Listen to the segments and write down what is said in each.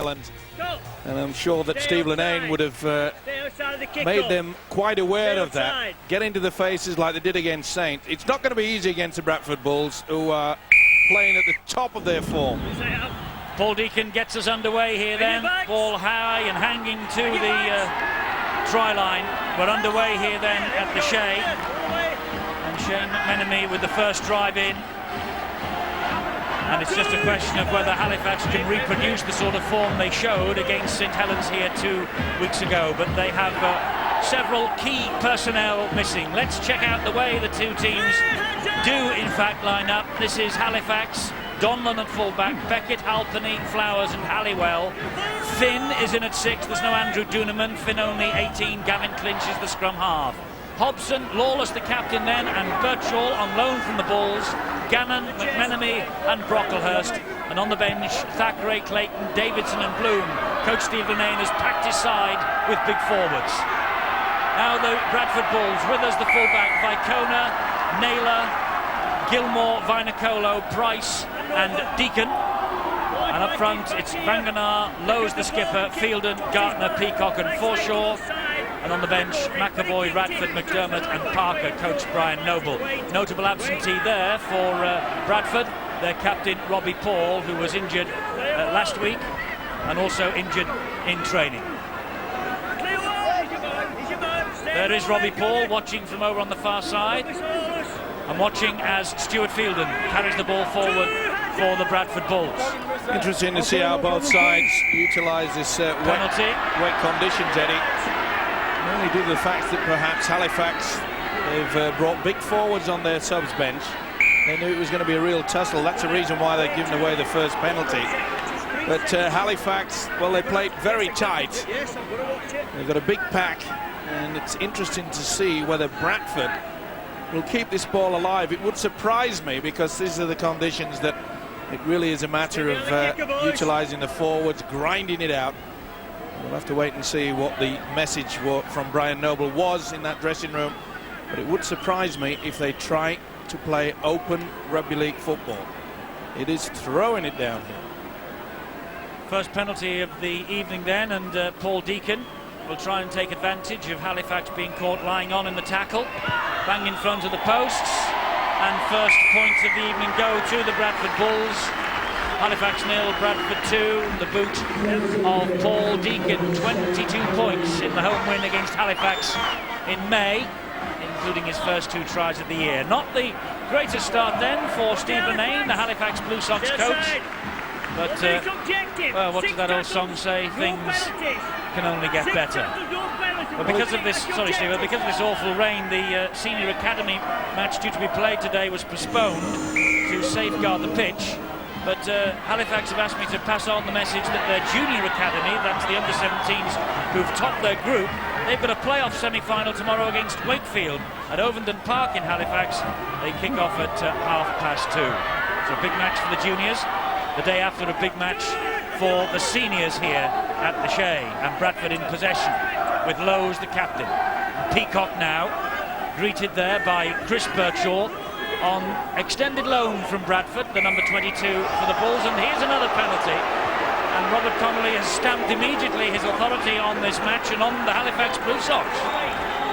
And I'm sure that Steve Linnane would have made them quite aware of that. Get into the faces like they did against Saint. It's not going to be easy against the Bradford Bulls, who are playing at the top of their form. Paul Deacon gets us underway here then. Ball high and hanging to the try line. We're underway here then at the Shea. And Shane McMenemy with the first drive in. And it's just a question of whether Halifax can reproduce the sort of form they showed against St Helens here 2 weeks ago. But they have several key personnel missing. Let's check out the way the two teams do in fact line up. This is Halifax. Donlan at fullback, Beckett, Halpenny, Flowers and Halliwell. Finn is in at 6, there's no Andrew Duneman. Finn only 18, Gavin Clinch is the scrum half. Hobson, Lawless the captain then, and Birchall on loan from the Bulls. Gannon, McMenemy and Brocklehurst. And on the bench, Thackeray, Clayton, Davidson and Bloom. Coach Steve Linnane has packed his side with big forwards. Now the Bradford Bulls, with us the fullback, Vicona, Naylor, Gilmore, Vinacolo, Price and Deacon. And up front it's Vanganar, Lowe's the skipper, Fielden, Gartner, Peacock and Forshaw. And on the bench, McAvoy, Radford, McDermott and Parker, coach Brian Noble. Notable absentee there for Bradford, their captain Robbie Paul, who was injured last week and also injured in training. There is Robbie Paul watching from over on the far side. And watching as Stuart Fielden carries the ball forward for the Bradford Bulls. Interesting to see how both sides utilise this wet conditions, Eddie. Only due to the fact that perhaps Halifax, they've brought big forwards on their subs bench. They knew it was going to be a real tussle. That's the reason why they've given away the first penalty. But Halifax, well, they played very tight. They've got a big pack, and it's interesting to see whether Bradford will keep this ball alive. It would surprise me, because these are the conditions that it really is a matter of utilising the forwards, grinding it out. We'll have to wait and see what the message from Brian Noble was in that dressing room. But it would surprise me if they try to play open rugby league football. It is throwing it down here. First penalty of the evening then, and Paul Deacon will try and take advantage of Halifax being caught lying on in the tackle. Bang in front of the posts, and first points of the evening go to the Bradford Bulls. Halifax 0, Bradford 2. The boot of Paul Deacon, 22 points in the home win against Halifax in May, including his first 2 tries of the year. Not the greatest start then for Steve Linnane, the Halifax Blue Sox coach. But well, what does that old song say? Things can only get better. But because of this, sorry Steve, because of this awful rain, the senior academy match due to be played today was postponed to safeguard the pitch. But Halifax have asked me to pass on the message that their junior academy, that's the under-17s who've topped their group, they've got a playoff semi-final tomorrow against Wakefield at Ovenden Park in Halifax. They kick off at 2:30. So a big match for the juniors. The day after a big match for the seniors here at the Shea, and Bradford in possession with Lowe's the captain. Peacock now greeted there by Chris Birchall on extended loan from Bradford, the number 22 for the Bulls. And here's another penalty, and Robert Connolly has stamped immediately his authority on this match and on the Halifax Blue Sox.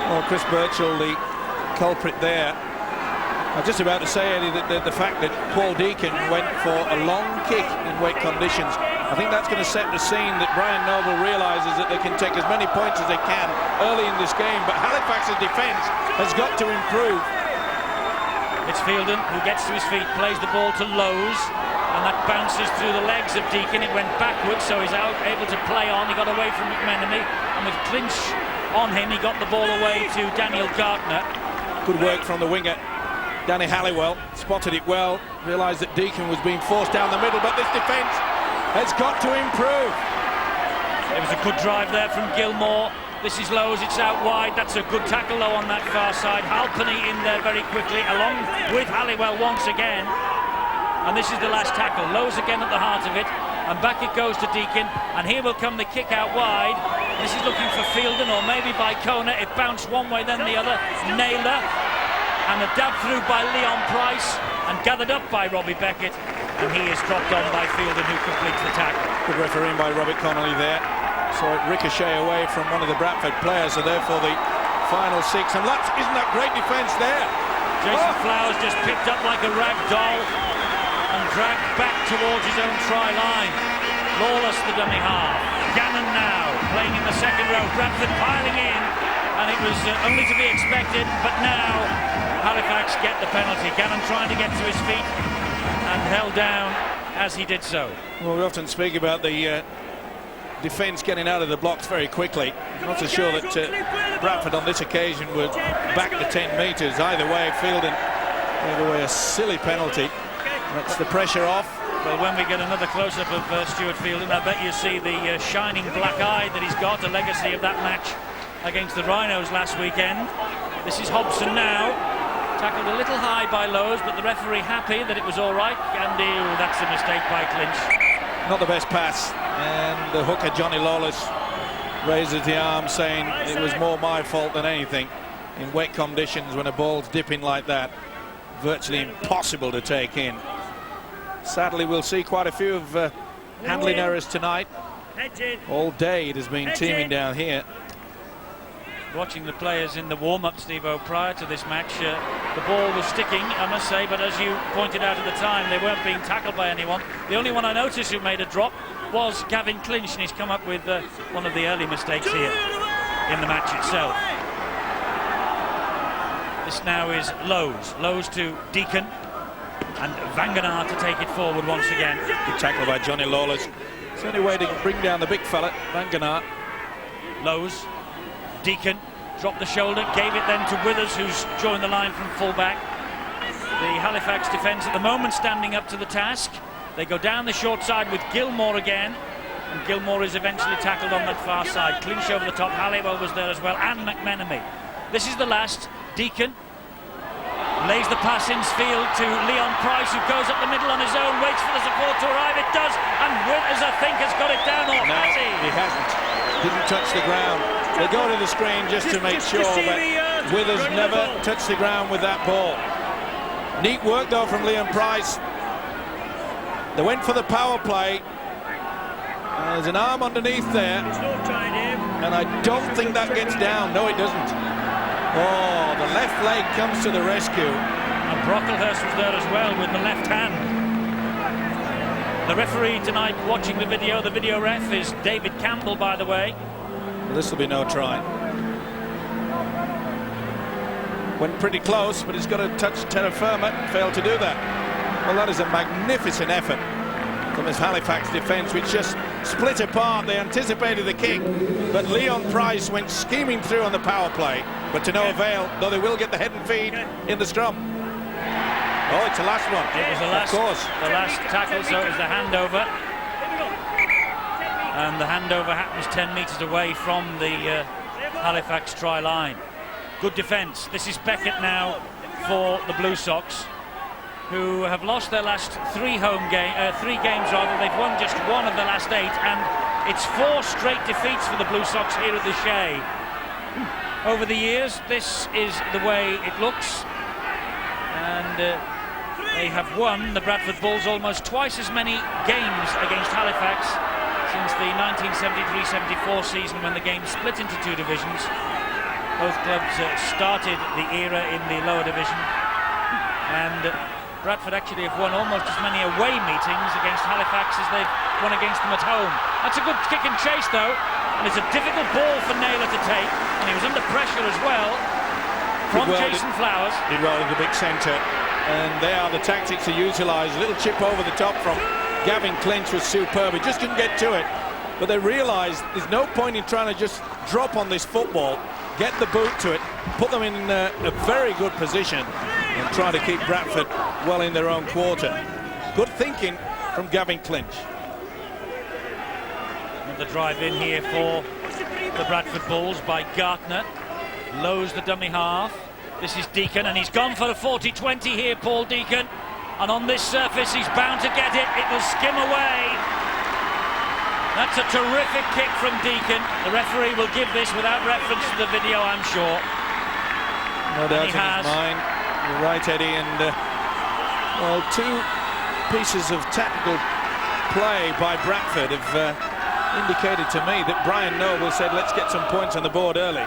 Well, Chris Birchall, the culprit there. I was just about to say, Eddie, that the fact that Paul Deacon went for a long kick in wet conditions, I think that's going to set the scene that Brian Noble realises that they can take as many points as they can early in this game. But Halifax's defence has got to improve. It's Fielden who gets to his feet, plays the ball to Lowe's, and that bounces through the legs of Deacon. It went backwards, so he's able to play on. He got away from McMenemy, and with Clinch on him, he got the ball away to Daniel Gartner. Good work from the winger. Danny Halliwell spotted it well, realised that Deacon was being forced down the middle, but this defence has got to improve. It was a good drive there from Gilmore. This is Lowe's, it's out wide. That's a good tackle though on that far side. Halpenny in there very quickly, along with Halliwell once again. And this is the last tackle. Lowe's again at the heart of it, and back it goes to Deacon, and here will come the kick out wide. This is looking for Fielden, or maybe by Kona. It bounced one way then the other. Naylor, and a dab through by Leon Price, and gathered up by Robbie Beckett. and he is dropped on by Fielden, who completes the tackle. Good refereeing by Robert Connolly there. Saw it ricochet away from one of the Bradford players, so therefore the final 6. And isn't that great defence there? Jason Flowers just picked up like a rag doll and dragged back towards his own try line. Lawless, the dummy half. Gannon now playing in the second row. Bradford piling in, and it was only to be expected, but now Halifax get the penalty. Gannon trying to get to his feet and held down as he did so. Well, we often speak about the defence getting out of the blocks very quickly. Not so sure that Bradford on this occasion would back the 10 metres. Either way, Fielden gave away a silly penalty. That's the pressure off. Well, when we get another close-up of Stuart Fielden, I bet you see the shining black eye that he's got, a legacy of that match against the Rhinos last weekend. This is Hobson now, tackled a little high by Lowe's, but the referee happy that it was all right. And that's a mistake by Clinch. Not the best pass, and the hooker Johnny Lawless raises the arm saying it was more my fault than anything. In wet conditions, when a ball's dipping like that, virtually impossible to take in. Sadly, we'll see quite a few of handling errors tonight. All day it has been teeming down here. Watching the players in the warm-up, Steve-O, prior to this match, the ball was sticking, I must say, but as you pointed out at the time, they weren't being tackled by anyone. The only one I noticed who made a drop was Gavin Clinch, and he's come up with one of the early mistakes here in the match itself. This now is Lowe's to Deacon, and Vangenaar to take it forward once again. Good tackle by Johnny Lawless. It's the only way to bring down the big fella, Vangenaar. Lowe's, Deacon, dropped the shoulder, gave it then to Withers, who's joined the line from full-back. The Halifax defence at the moment standing up to the task. They go down the short side with Gilmore again, and Gilmore is eventually tackled on that far side. Clinch over the top, Halliwell was there as well, and McMenemy. This is the last. Deacon lays the pass in field to Leon Price, who goes up the middle on his own, waits for the support to arrive. It does, and Withers, I think, has got it down. Or no, has he? He hasn't. Didn't touch the ground. They go to the screen just to make sure, but Withers never touched the ground with that ball. Neat work though from Leon Price. They went for the power play. There's an arm underneath there, and I don't think that gets down. No, it doesn't. Oh, the left leg comes to the rescue. And Brocklehurst was there as well with the left hand. The referee tonight watching the video ref is David Campbell, by the way. Well, this will be no try. Went pretty close, but he's got to touch terra firma, failed to do that. Well, that is a magnificent effort from this Halifax defence, which just split apart. They anticipated the kick, but Leon Price went scheming through on the power play, but to no avail, though they will get the head and feed in the scrum. Oh, it's the last one. It was the last, of course. The last tackle, so it was the handover. And the handover happens 10 metres away from the Halifax try line. Good defence. This is Beckett now for the Blue Sox, who have lost their last three games rather. They've won just one of the last 8, and it's 4 straight defeats for the Blue Sox here at the Shea. Over the years, this is the way it looks, and they have won, the Bradford Bulls, almost twice as many games against Halifax since the 1973-74 season, when the game split into 2 divisions. Both clubs started the era in the lower division, and Bradford actually have won almost as many away meetings against Halifax as they've won against them at home. That's a good kick and chase though, and it's a difficult ball for Naylor to take, and he was under pressure as well from Jason Flowers. Did well in the big centre, and there are the tactics to utilise. A little chip over the top from Gavin Clinch was superb. He just couldn't get to it, but they realised there's no point in trying to just drop on this football, get the boot to it, put them in a very good position, and try to keep Bradford well in their own quarter. Good thinking from Gavin Clinch. The drive in here for the Bradford Bulls by Gartner. Lowe's the dummy half. This is Deacon, and he's gone for a 40-20 here, Paul Deacon. And on this surface, he's bound to get it. It will skim away. That's a terrific kick from Deacon. The referee will give this without reference to the video, I'm sure. No doubt in his mind. You're right, Eddie. And well, 2 pieces of tactical play by Bradford have indicated to me that Brian Noble said, let's get some points on the board early.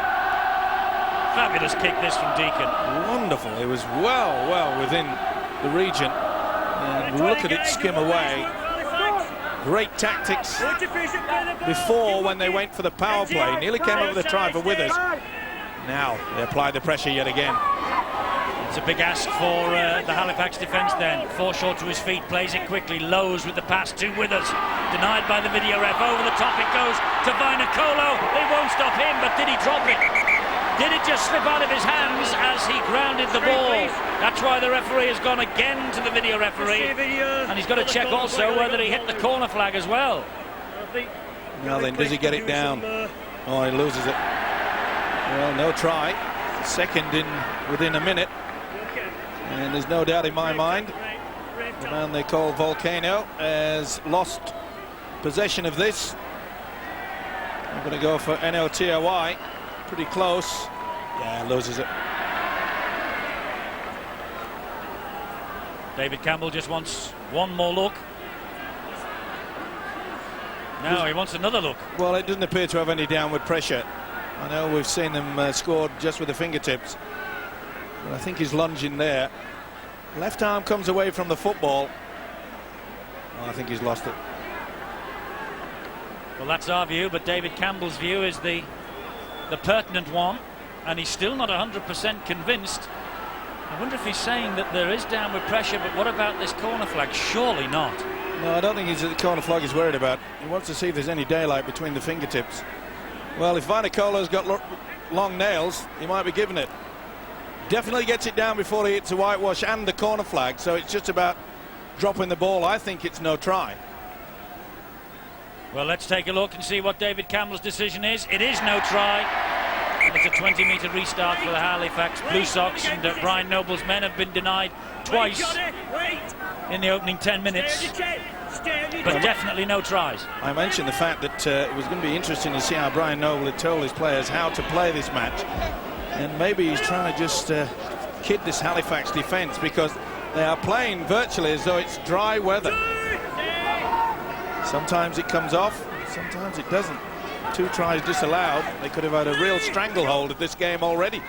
Fabulous kick this from Deacon. Wonderful. It was well within the region. And look at it skim away. Great tactics before when they went for the power play. Nearly came up with a try for Withers. Now they apply the pressure yet again. It's a big ask for the Halifax defence then. Foreshore to his feet, plays it quickly. Lowe's with the pass to Withers. Denied by the video ref. Over the top it goes to Vainicolo. They won't stop him, but did he drop it? Did it just slip out of his hands as he grounded the ball? That's why the referee has gone again to the video referee. And he's got to check also whether he hit the corner flag as well. Now then, does he get it down? Oh, he loses it. Well, no try. Second in within a minute. And there's no doubt in my mind the man they call Volcano has lost possession of this. I'm going to go for NOTOI. Pretty close. Yeah, loses it. David Campbell just wants one more look. Now he wants another look. Well, it doesn't appear to have any downward pressure. I know we've seen them scored just with the fingertips, but I think he's lunging there. Left arm comes away from the football. Oh, I think he's lost it. Well, that's our view, but David Campbell's view is the pertinent one, and he's still not 100% convinced. I wonder if he's saying that there is downward pressure, but what about this corner flag? Surely not. No, I don't think he's the corner flag he's worried about. He wants to see if there's any daylight between the fingertips. Well, if Vainicolo's got long nails, he might be giving it. Definitely gets it down before he hits a whitewash and the corner flag, so it's just about dropping the ball. I think it's no try. Well, let's take a look and see what David Campbell's decision is. It is no try. And it's a 20-metre restart for the Halifax Blue Sox, and Brian Noble's men have been denied twice in the opening 10 minutes. But definitely no tries. I mentioned the fact that it was going to be interesting to see how Brian Noble had told his players how to play this match. And maybe he's trying to just kid this Halifax defence, because they are playing virtually as though it's dry weather. Sometimes it comes off, sometimes it doesn't. 2 tries disallowed. They could have had a real stranglehold of this game already.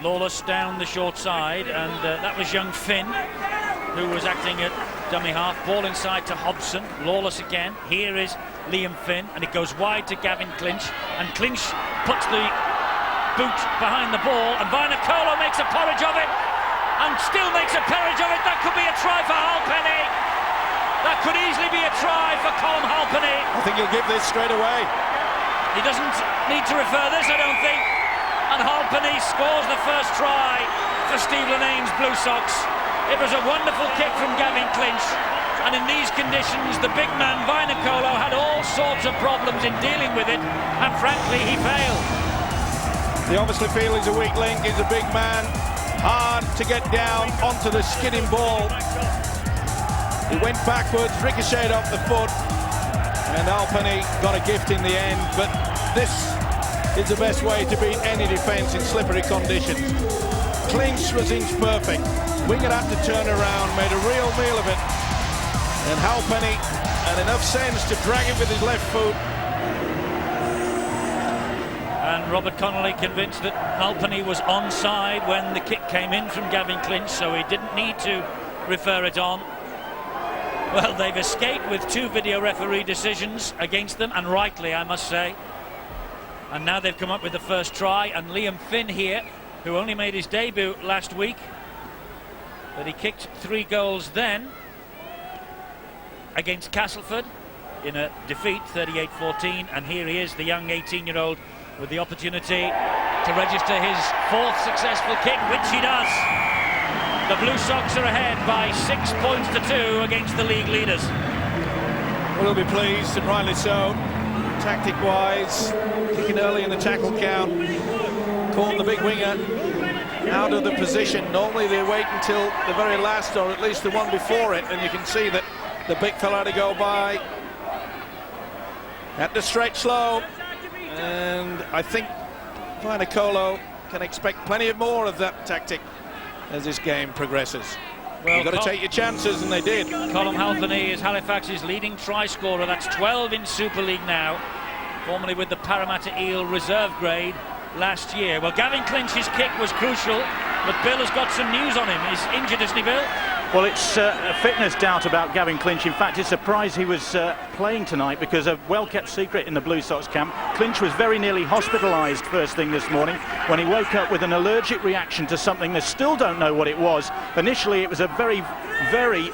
Lawless down the short side, and that was young Finn, who was acting at dummy half. Ball inside to Hobson. Lawless again. Here is Liam Finn, and it goes wide to Gavin Clinch, and Clinch puts the boot behind the ball, and Vainicolo makes a porridge of it, and still makes a porridge of it. That could be a try for Halpenny. That could easily be a try for Colm Halpenny. I think he'll give this straight away. He doesn't need to refer this, I don't think. And Halpenny scores the first try for Steve Linnane's Blue Sox. It was a wonderful kick from Gavin Clinch, and in these conditions the big man Vainicolo had all sorts of problems in dealing with it, and frankly he failed. They obviously feel he's a weak link. He's a big man, hard to get down onto the skidding ball. He went backwards, ricocheted off the foot, and Halpenny got a gift in the end. But this is the best way to beat any defence in slippery conditions. Clinch was inch perfect. Winger had to turn around, made a real meal of it. And Halpenny had enough sense to drag it with his left foot. And Robert Connolly convinced that Halpenny was onside when the kick came in from Gavin Clinch, so he didn't need to refer it on. Well, they've escaped with 2 video referee decisions against them, and rightly, I must say. And now they've come up with the first try, and Liam Finn here, who only made his debut last week, but he kicked 3 goals then against Castleford in a defeat, 38-14, and here he is, the young 18-year-old, with the opportunity to register his 4th successful kick, which he does. The Blue Sox are ahead by 6 points to 2 against the league leaders. We'll be pleased, and rightly so. Tactic-wise, kicking early in the tackle count, caught the big winger out of the position. Normally they wait until the very last, or at least the one before it, and you can see that the big fella had to go by. Had to stretch slow, and I think Vainicolo can expect plenty of more of that tactic as this game progresses. Well, you've got to take your chances, and they did. Colm Halfpenny is Halifax's leading try scorer. That's 12 in Super League now, formerly with the Parramatta Eel reserve grade last year. Well, Gavin Clinch's kick was crucial, but Bill has got some news on him. He's injured, isn't he, Bill? Well, it's a fitness doubt about Gavin Clinch. In fact, it's a surprise he was playing tonight, because a well-kept secret in the Blue Sox camp, Clinch was very nearly hospitalised first thing this morning when he woke up with an allergic reaction to something. They still don't know what it was. Initially, it was a very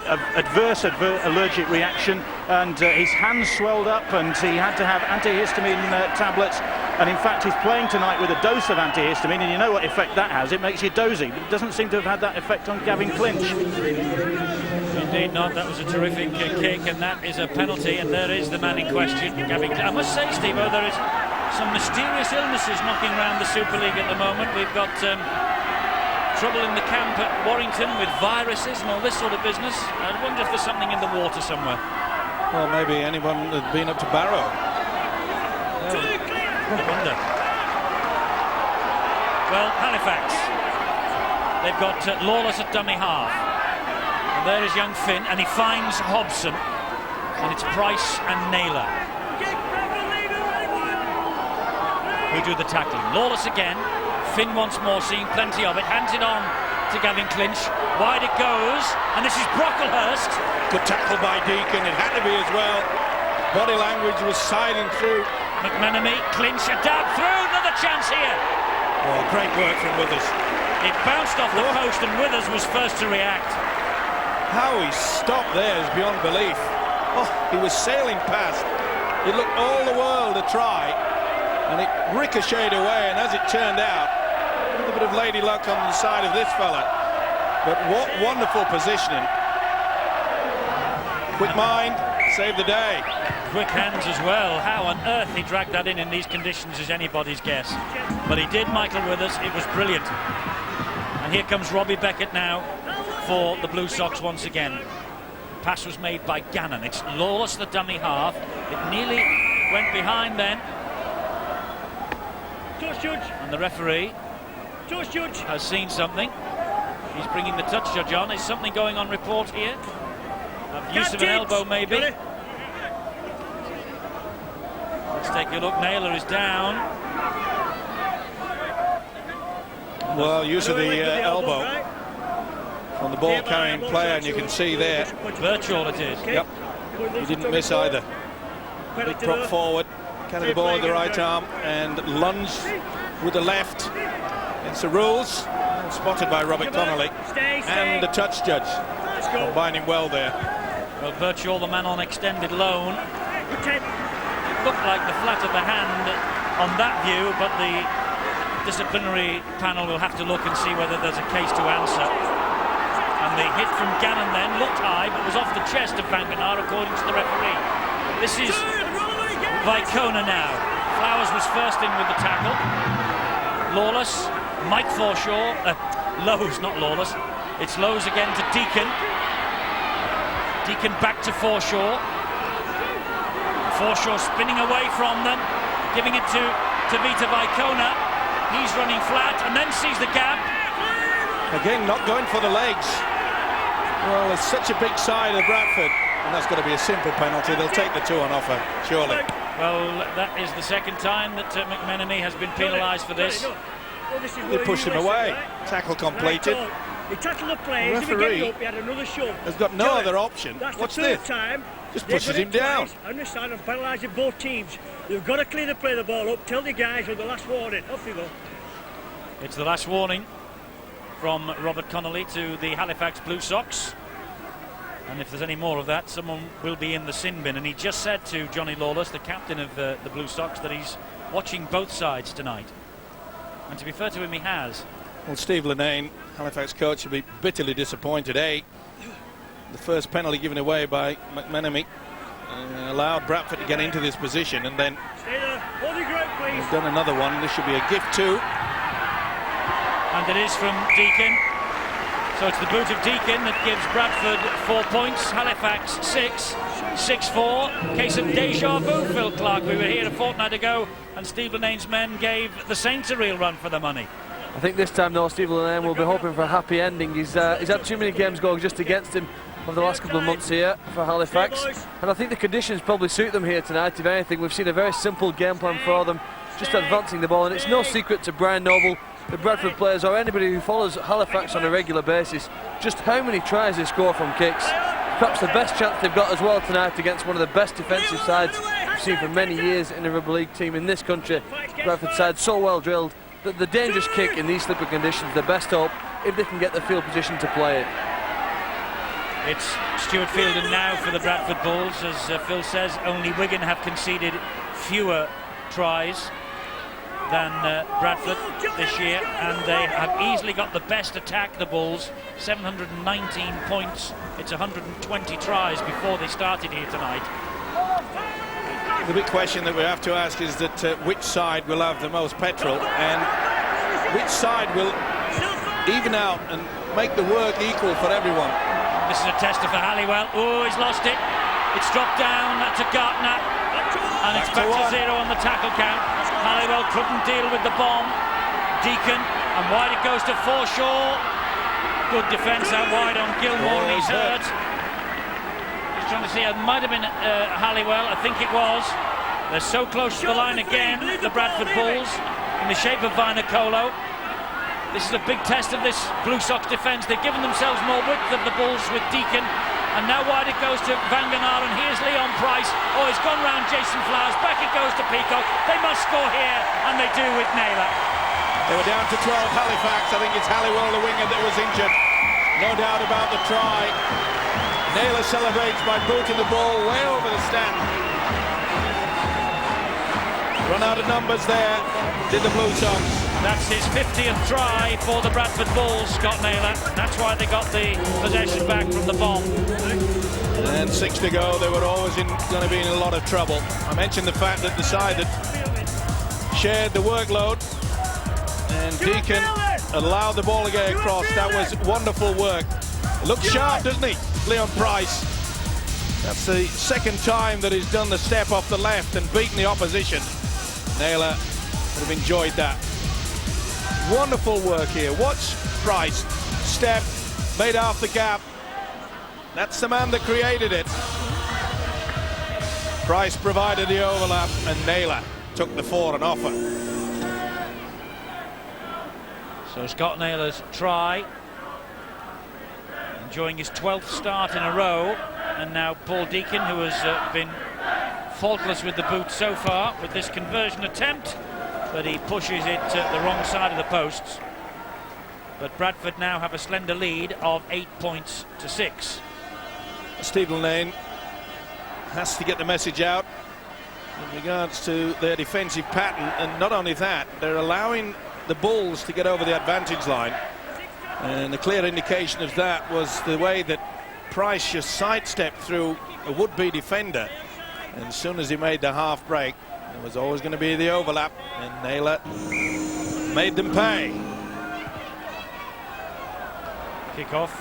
adverse allergic reaction, and his hands swelled up, and he had to have antihistamine tablets. And in fact, he's playing tonight with a dose of antihistamine, and you know what effect that has. It makes you dozy, but it doesn't seem to have had that effect on Gavin Clinch. Indeed not. That was a terrific kick, and that is a penalty, and there is the man in question, Gavin Clinch. I must say, Steve, there is some mysterious illnesses knocking around the Super League at the moment. We've got trouble in the camp at Warrington with viruses and all this sort of business. I wonder if there's something in the water somewhere. Well, maybe anyone had been up to Barrow. I wonder. Well, Halifax, they've got Lawless at dummy half, and there is young Finn, and he finds Hobson, and it's Price and Naylor who do the tackling. Lawless again, Finn once more, seeing plenty of it, hands it on to Gavin Clinch, wide it goes, and this is Brocklehurst. Good tackle by Deacon, it had to be as well. Body language was siding through. McMenemy, Clinch, a dab through, another chance here. Oh, great work from Withers. It bounced off the post, and Withers was first to react. How he stopped there is beyond belief. Oh, he was sailing past. It looked all the world a try, and it ricocheted away, and as it turned out, a little bit of lady luck on the side of this fella. But what wonderful positioning. Quick mind, saved the day. Quick hands as well. How on earth he dragged that in these conditions is anybody's guess. But he did, Michael Withers. It was brilliant. And here comes Robbie Beckett now for the Blue Sox once again. Pass was made by Gannon. It's Lawless, the dummy half. It nearly went behind then. And the referee has seen something. He's bringing the touch judge on. Is something going on report here? Use of an elbow, maybe. Let's take a look. Naylor is down. Well, use of the elbow on the ball carrying player, and you can see there. Birchall it is. Yep. He didn't miss either. Big prop forward, carry the ball with the right arm, and lunge with the left. It's the rules. Spotted by Robert Connolly. And the touch judge. Combining well there. Well, Birchall, the man on extended loan. Looked like the flat of the hand on that view, but the disciplinary panel will have to look and see whether there's a case to answer. And the hit from Gannon then looked high, but was off the chest of Banganar, according to the referee. This is Vicona now. Flowers was first in with the tackle. Lawless, Mike Forshaw, Lowe's, not Lawless. It's Lowe's again to Deacon. Deacon back to Forshaw. Forshaw spinning away from them, giving it to Vita Vicona. He's running flat and then sees the gap. Again, not going for the legs. Well, it's such a big side of Bradford, and that's got to be a simple penalty. They'll take the 2 on offer, surely. Well, that is the second time that McMenemy has been penalised for this. They pushed him away. Tackle completed. He tackled the player, the referee he had another shove. Has got no other option. What's this? Just pushes him down. And this time I'm penalising both teams. They've got to clear the play the ball up. Tell the guys with the last warning. Off you go. It's the last warning from Robert Connolly to the Halifax Blue Sox. And if there's any more of that, someone will be in the sin bin. And he just said to Johnny Lawless, the captain of the Blue Sox, that he's watching both sides tonight. And to be fair to him, he has. Well, Steve Linnane, Halifax coach, will be bitterly disappointed. The first penalty given away by McMenemy allowed Bradford to get into this position, and then they've done another one. This should be a gift too. And it is from Deacon. So it's the boot of Deacon that gives Bradford 4 points, Halifax 6, 6-4. Case of deja vu, Phil Clark. We were here a fortnight ago, and Steve Linnane's men gave the Saints a real run for the money. I think this time though Stephen Lane will be hoping for a happy ending. He's had too many games going just against him over the last couple of months here for Halifax, and I think the conditions probably suit them here tonight. If anything, we've seen a very simple game plan for them, just advancing the ball, and it's no secret to Brian Noble, the Bradford players, or anybody who follows Halifax on a regular basis, just how many tries they score from kicks. Perhaps the best chance they've got as well tonight against one of the best defensive sides we've seen for many years in a rugby league team in this country. Bradford side so well drilled that the dangerous kick in these slippery conditions, the best hope if they can get the field position to play it. It's Stuart Fielden now for the Bradford Bulls. As Phil says, only Wigan have conceded fewer tries than Bradford this year, and they have easily got the best attack, the Bulls. 719 points. It's 120 tries before they started here tonight. The big question that we have to ask is that which side will have the most petrol, and which side will even out and make the work equal for everyone. This is a tester for Halliwell. Oh, he's lost it. It's dropped down to Gartner, and it's back to 0 on the tackle count. Halliwell couldn't deal with the bomb. Deacon, and wide it goes to Forshaw. Good defence out wide on Gilmore, and he's hurt. Just trying to see, it might have been Halliwell, I think it was. They're so close to the line again, the Bradford Bulls, in the shape of Vinacolo. This is a big test of this Blue Sox defence. They've given themselves more width of the Bulls with Deacon. And now wide it goes to Vanganar, and here's Leon Price. Oh, he's gone round Jason Flowers. Back it goes to Peacock. They must score here, and they do with Naylor. They were down to 12, Halifax. I think it's Halliwell, the winger, that was injured. No doubt about the try. Naylor celebrates by booting the ball way over the stand. Run out of numbers there, did the Blue Sox. That's his 50th try for the Bradford Bulls, Scott Naylor. That's why they got the possession back from the bomb. And 6 to go, they were always going to be in a lot of trouble. I mentioned the fact that the side that shared the workload, and Deacon allowed the ball to get across. That was wonderful work. Looks sharp, doesn't he, Leon Price? That's the second time that he's done the step off the left and beaten the opposition. Naylor would have enjoyed that. Wonderful work here. Watch Price step, made half the gap. That's the man that created it. Price provided the overlap, and Naylor took the 4 and offer. So Scott Naylor's try, enjoying his 12th start in a row, and now Paul Deacon, who has been faultless with the boot so far with this conversion attempt, but he pushes it to the wrong side of the posts. But Bradford now have a slender lead of 8 points to 6. Stephen Lane has to get the message out in regards to their defensive pattern, and not only that, they're allowing the Bulls to get over the advantage line, and the clear indication of that was the way that Price just sidestepped through a would-be defender, and as soon as he made the half break, there was always going to be the overlap, and Naylor made them pay. Kick-off,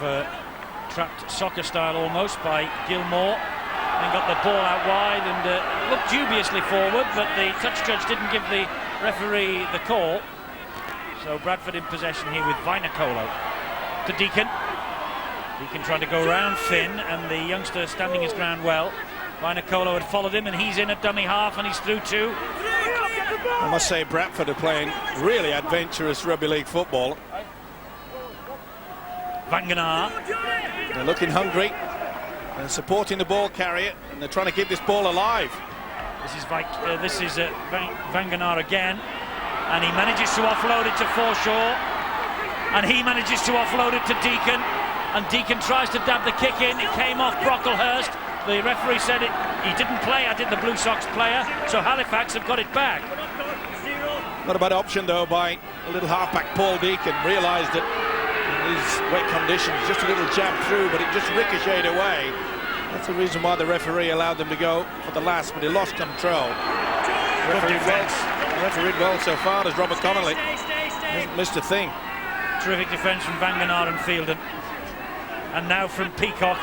trapped soccer style almost by Gilmore, and got the ball out wide and looked dubiously forward, but the touch judge didn't give the referee the call. So Bradford in possession here with Vinacolo to Deacon. Deacon trying to go round Finn, and the youngster standing his ground well. Vinacolo had followed him, and he's in at dummy half, and he's through 2. I must say Bradford are playing really adventurous rugby league football. Vanganar. They're looking hungry and supporting the ball carrier, and they're trying to keep this ball alive. This is Vanganar again, and he manages to offload it to Forshaw, and he manages to offload it to Deacon, and Deacon tries to dab the kick in. It came off Brocklehurst. The referee said he didn't play. I did the Blue Sox player, so Halifax have got it back. Not a bad option though by a little halfback Paul Deacon. Realised that in these wet conditions, just a little jab through, but it just ricocheted away. That's the reason why the referee allowed them to go for the last, but he lost control. Refereed well so far as Robert Connolly. Hasn't missed a thing. Terrific defence from Vanganar and Fielden. And now from Peacock.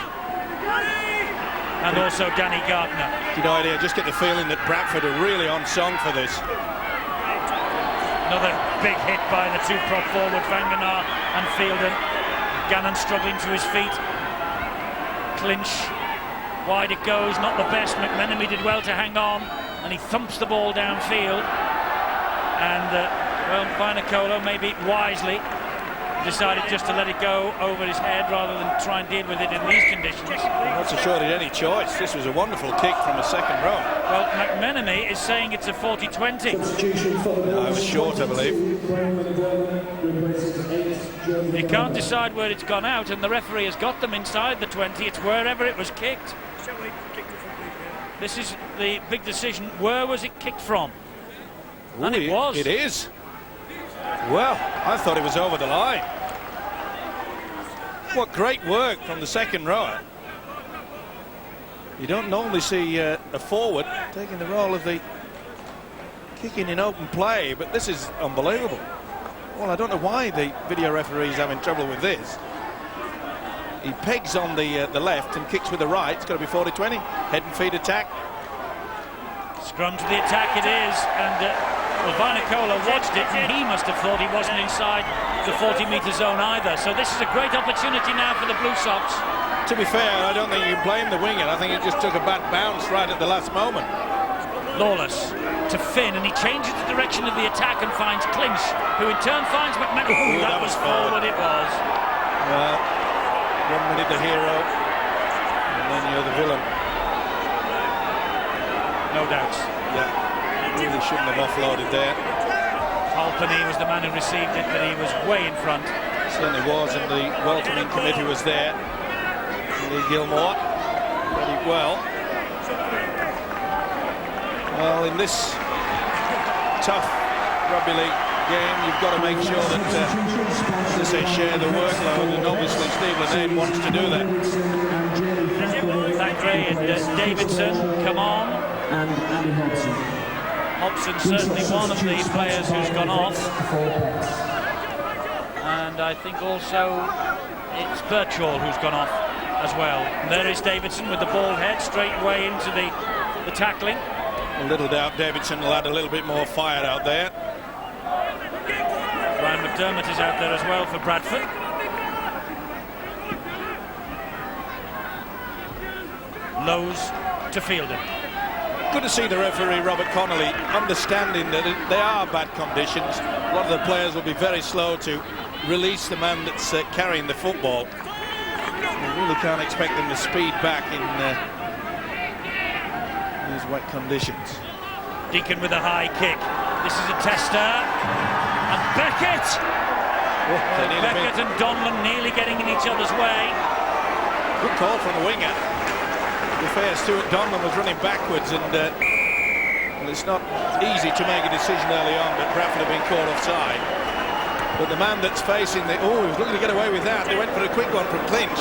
And also Danny Gardner. You know, I just get the feeling that Bradford are really on song for this. Another big hit by the two prop forward, Vangenaar and Fielden. Gannon struggling to his feet. Clinch, wide it goes, not the best. McMenemy did well to hang on, and he thumps the ball downfield. And, well, Vanacola, maybe wisely, decided just to let it go over his head rather than try and deal with it in these conditions. I'm not so sure he had any choice. This was a wonderful kick from the second row. Well, McMenemy is saying it's a 40-20. I was short, I believe. You can't decide where it's gone out, and the referee has got them inside the 20. It's wherever it was kicked. This is the big decision. Where was it kicked from? Ooh, and it was. It is. Well, I thought it was over the line. What great work from the second rower. You don't normally see a forward taking the role of the kicking in open play, but this is unbelievable. Well, I don't know why the video referee's having trouble with this. He pegs on the left and kicks with the right. It's got to be 40-20. Head and feet attack. Scrum to the attack it is, and well, Vanacola watched it, and he must have thought he wasn't inside the 40-metre zone either. So this is a great opportunity now for the Blue Sox. To be fair, I don't think you can blame the winger. I think it just took a bad bounce right at the last moment. Lawless to Finn, and he changes the direction of the attack and finds Clinch, who in turn finds McMenemy. That was forward, it was. 1 minute the hero, and then you're the villain. No doubts. Yeah. Really shouldn't have offloaded there. Halpenny was the man who received it, but he was way in front. Certainly was, and the welcoming committee was there. Lee Gilmore read it well. Well, in this tough rugby league game, you've got to make sure that, as I say, share the workload, and obviously Steve Linnane wants to do that. Thackeray and Davidson come on. And Andy Hobson. Hobson certainly one of the players who's gone off, and I think also it's Birchall who's gone off as well. There is Davidson with the ball head straight away into the tackling. Little doubt Davidson will add a little bit more fire out there. Ryan McDermott is out there as well for Bradford. Lowe's to Fielder. Good to see the referee, Robert Connolly, understanding that they are bad conditions. A lot of the players will be very slow to release the man that's carrying the football. You really can't expect them to speed back in these wet conditions. Deacon with a high kick. This is a tester. And Beckett! Beckett and Donlan nearly getting in each other's way. Good call from the winger. To be fair, Stuart Donlan was running backwards, and well, it's not easy to make a decision early on, but Bradford have been caught offside. But the man that's facing he was looking to get away with that. They went for a quick one from Clinch.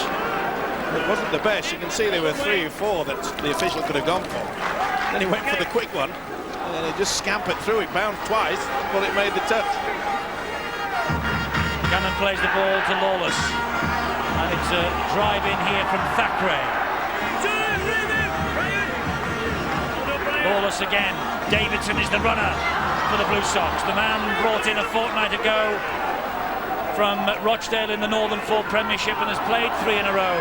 It wasn't the best. You can see there were 3 or 4 that the official could have gone for. Then he went for the quick one, and he just scampered through it, bounced twice, but it made the touch. Gannon plays the ball to Lawless, and it's a drive in here from Thackeray. Lawless again. Davidson is the runner for the Blue Sox. The man brought in a fortnight ago from Rochdale in the Northern Four Premiership and has played 3 in a row.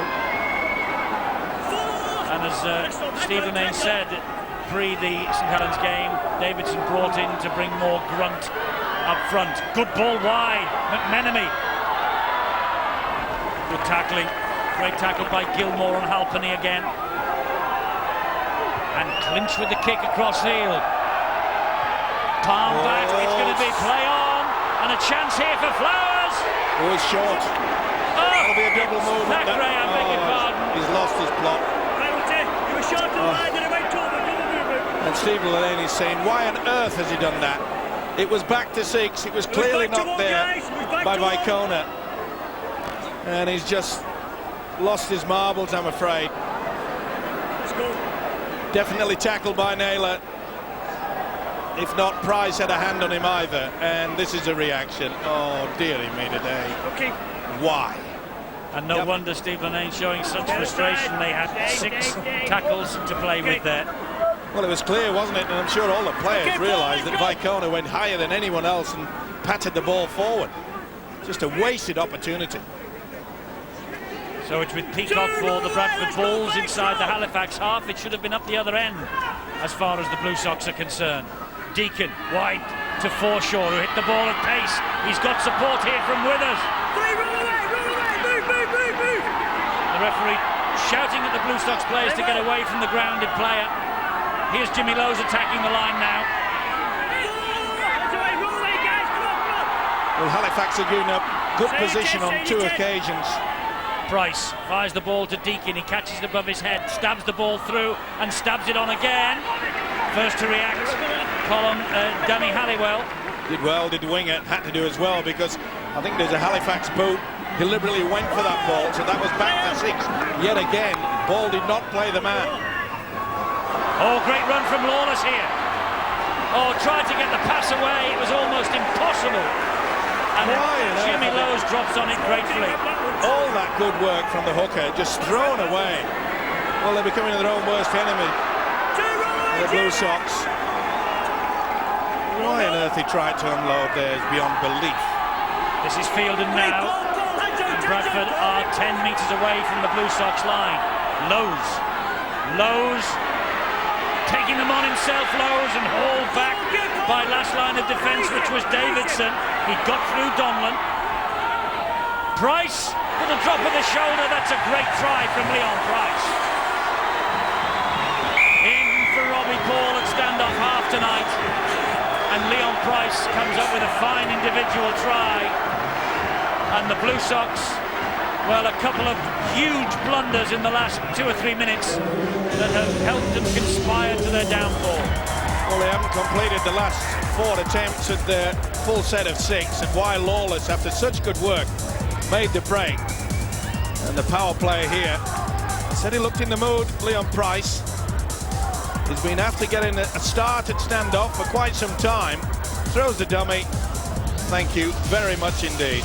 And as Steve Linnane said, pre the St Helens game, Davidson brought in to bring more grunt up front. Good ball wide. McMenemy. Good tackling. Great tackle by Gilmore and Halpenny again. And Clinch with the kick across field. Palm back, it's going to be play on, and a chance here for Flowers. Oh, he's short. That'll be a double move. Thackeray, I beg your pardon. He's lost his plot. Penalty. He was short of the line and he went over. And Steve Linnane is saying, why on earth has he done that? It was back to 6. It was clearly not there by Vicona. And he's just lost his marbles, I'm afraid. Definitely tackled by Naylor. If not, Price had a hand on him either. And this is a reaction. Oh, dearie me today. Okay. Why? And no wonder Steve Linnane showing such frustration. They had 6 tackles to play with there. Well, it was clear, wasn't it? And I'm sure all the players realised that Vicona went higher than anyone else and patted the ball forward. Just a wasted opportunity. So it's with Peacock for the Bradford Bulls inside the Halifax half. It should have been up the other end as far as the Blue Sox are concerned. Deacon wide to Forshaw, who hit the ball at pace. He's got support here from Withers. The referee shouting at the Blue Sox players to get away from the grounded player. Here's Jimmy Lowe's attacking the line now. Well, Halifax are giving up good position on 2 occasions. Price fires the ball to Deacon. He catches it above his head, stabs the ball through and stabs it on again. First to react, Danny Halliwell. Did well, did the winger, had to do as well, because I think there's a Halifax boot. Deliberately went for that ball, so that was back to 6. Yet again, ball did not play the man. Oh, great run from Lawless here. Oh, tried to get the pass away. It was almost impossible. And Jimmy Lowe's drops on it gratefully. All that good work from the hooker, just thrown away. Well, they're becoming their own worst enemy, the Blue Sox. Why on earth he tried to unload there is beyond belief. This is fielded now. And Bradford are 10 metres away from the Blue Sox line. Lowe's taking them on himself, Lowe's, and hauled back by last line of defence, which was Davidson. He got through Donlan. Price with a drop of the shoulder. That's a great try from Leon Price. In for Robbie Paul at standoff half tonight. And Leon Price comes up with a fine individual try. And the Blue Sox, well, a couple of huge blunders in the last 2 or 3 minutes that have helped them conspire to their downfall. Well, they haven't completed the last 4 attempts at their full set of 6, and while Lawless, after such good work, made the break. And the power play here, I said he looked in the mood, Leon Price. He's been after getting a start at standoff for quite some time. Throws the dummy. Thank you very much indeed.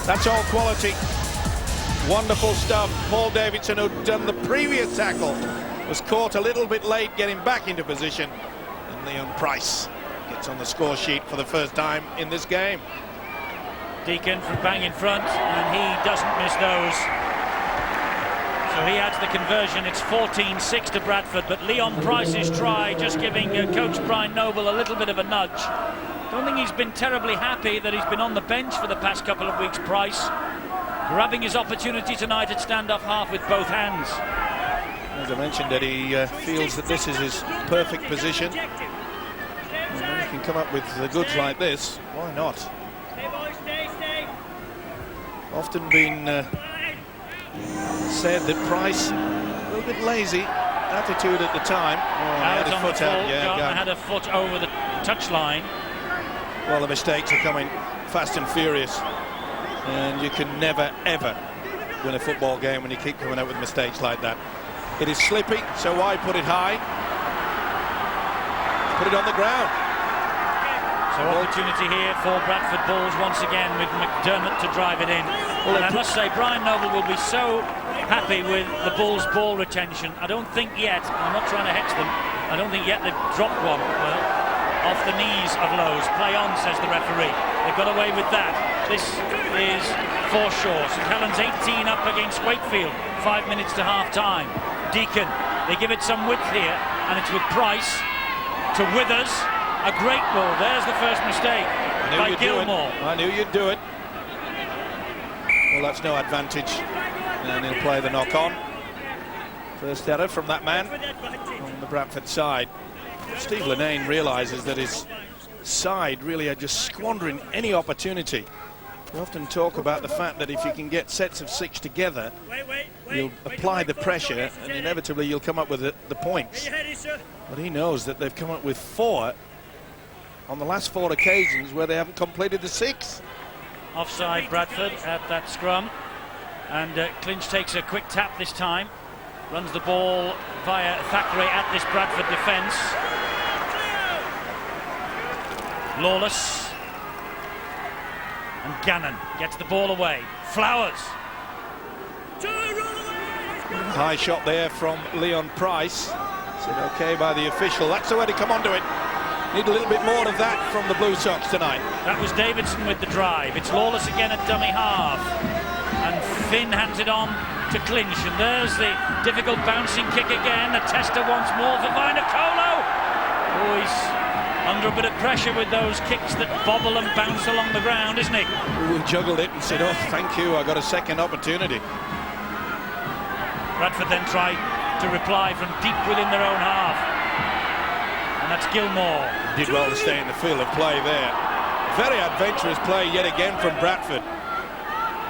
That's all quality. Wonderful stuff. Paul Davidson, who'd done the previous tackle, was caught a little bit late getting back into position. And Leon Price gets on the score sheet for the first time in this game. Deacon from bang in front, and he doesn't miss those. So he adds the conversion. It's 14-6 to Bradford, but Leon Price's try just giving Coach Brian Noble a little bit of a nudge. Don't think he's been terribly happy that he's been on the bench for the past couple of weeks, Price. Grabbing his opportunity tonight at standoff half with both hands. As I mentioned, that he feels that this is his perfect position. And when he can come up with the goods like this, why not? Often been said that Price, a little bit lazy attitude at the time. Out on the full, yeah, had a foot over the touchline. Well, the mistakes are coming fast and furious, and you can never ever win a football game when you keep coming out with mistakes like that. It is slippy, so why put it high? Put it on the ground. So opportunity here for Bradford Bulls once again with McDermott to drive it in. Well, and I must say, Brian Noble will be so happy with the Bulls' ball retention. I don't think yet, I'm not trying to hex them, I don't think yet they've dropped one. Well, off the knees of Lowe's. Play on, says the referee. They've got away with that. This is Forshaw. St Helens 18 up against Wakefield. 5 minutes to half-time. Deacon, they give it some width here, and it's with Price to Withers. A great ball. There's the first mistake by Gilmore. I knew you'd do it. Well, that's no advantage. And he'll play the knock-on. First error from that man on the Bradford side. Steve Linnane realises that his side really are just squandering any opportunity. We often talk about the fact that if you can get sets of 6 together, you'll apply the pressure and inevitably you'll come up with the points. But he knows that they've come up with 4 on the last 4 occasions where they haven't completed the 6. Offside Bradford at that scrum, and Clinch takes a quick tap this time. Runs the ball via Thackeray at this Bradford defence. Lawless. And Gannon gets the ball away. Flowers. High shot there from Leon Price. Said okay by the official. That's the way to come onto it. Need a little bit more of that from the Blue Sox tonight. That was Davidson with the drive. It's Lawless again at dummy half. And Finn hands it on to Clinch. And there's the difficult bouncing kick again. A tester once more for Vinacolo. Oh, he's under a bit of pressure with those kicks that bobble and bounce along the ground, isn't he? Ooh, juggled it and said, oh, thank you, I got a second opportunity. Bradford then tried to reply from deep within their own half. And that's Gilmore. Did well to stay in the field of play there. Very adventurous play yet again from Bradford.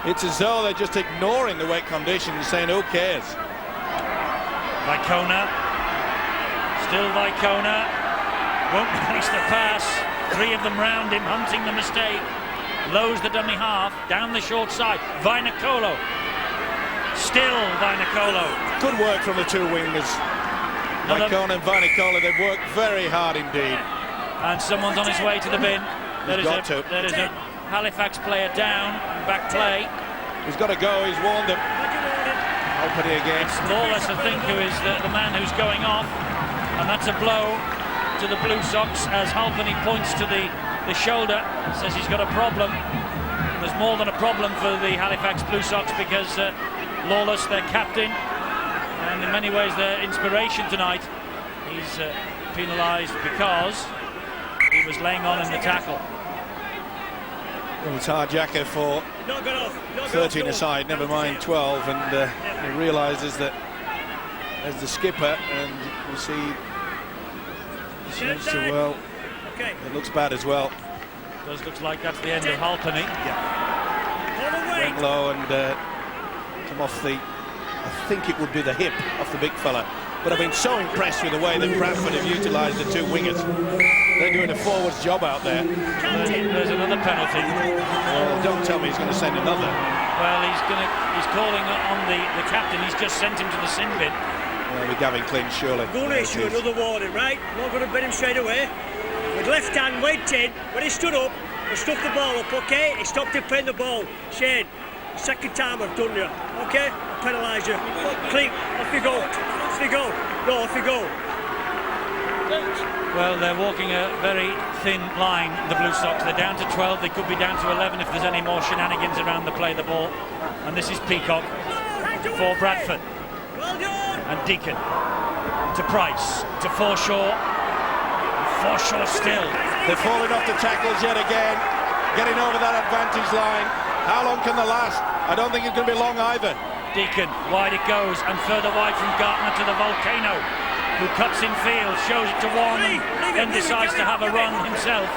It's as though they're just ignoring the wet conditions, saying who cares. Vicona. Still Vicona. Won't finish the pass. Three of them round him, hunting the mistake. Lows the dummy half, down the short side. Vinacolo. Still Vinacolo. Good work from the two wingers. Vicona and Vinacolo, they've worked very hard indeed. And someone's on his way to the bin. There is a Halifax player down, back play. He's got to go, he's warned him. Halpenny again. It's Lawless, I think, who is the man who's going off. And that's a blow to the Blue Sox as Halpenny points to the shoulder, says he's got a problem. There's more than a problem for the Halifax Blue Sox because Lawless, their captain, and in many ways their inspiration tonight, he's penalised because he was laying on in the tackle. Well, it's hijacker for 13 aside, never mind 12, and he realises that as the skipper, and you see well, it looks bad as well. It does look like that's the end of Halpenny. Yeah. Went low and come off the, I think it would be the hip off the big fella. But I've been so impressed with the way that Bradford have utilised the two wingers. They're doing a forwards job out there. There's another penalty. Well, don't tell me he's going to send another. Well, he's calling on the captain. He's just sent him to the sin bin. Well, with Gavin Clinch, surely. Going to issue another warning, right? Not going to bet him straight away. With left hand went in, when he stood up and stuffed the ball up, okay? He stopped him playing the ball. Shane, second time I've done you, okay? Penalise you. Clean, off you go. Off you go. No, off you go. Well, they're walking a very thin line, the Blue Sox. They're down to 12, they could be down to 11 if there's any more shenanigans around the play the ball. And this is Peacock for Bradford. And Deacon to Price, to Forshaw. Forshaw still. They're falling off the tackles yet again, getting over that advantage line. How long can they last? I don't think it's going to be long either. Deacon, wide it goes, and further wide from Gartner to the Volcano, who cuts in field, shows it to Warren, then decides to have a run himself.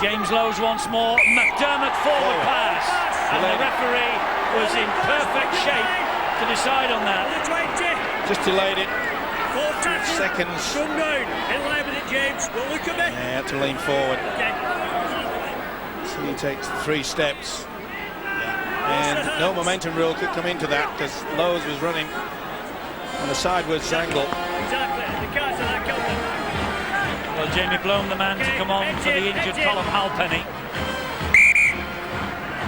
James Lowe's once more, McDermott forward pass, and the referee was in perfect shape to decide on that. Just delayed it. Seconds. Come down, in line with it, James. Don't look at me. Yeah, had to lean forward. Okay. So he takes 3 steps. And no momentum rule could come into that because Lowe's was running on a sideways angle. Exactly. The cards are that counter. Well, Jamie Blome, the man to come on for the injured Colin Halpenny.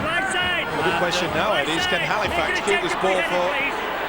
Right side. The big question now, Ed, is can Halifax keep this ball for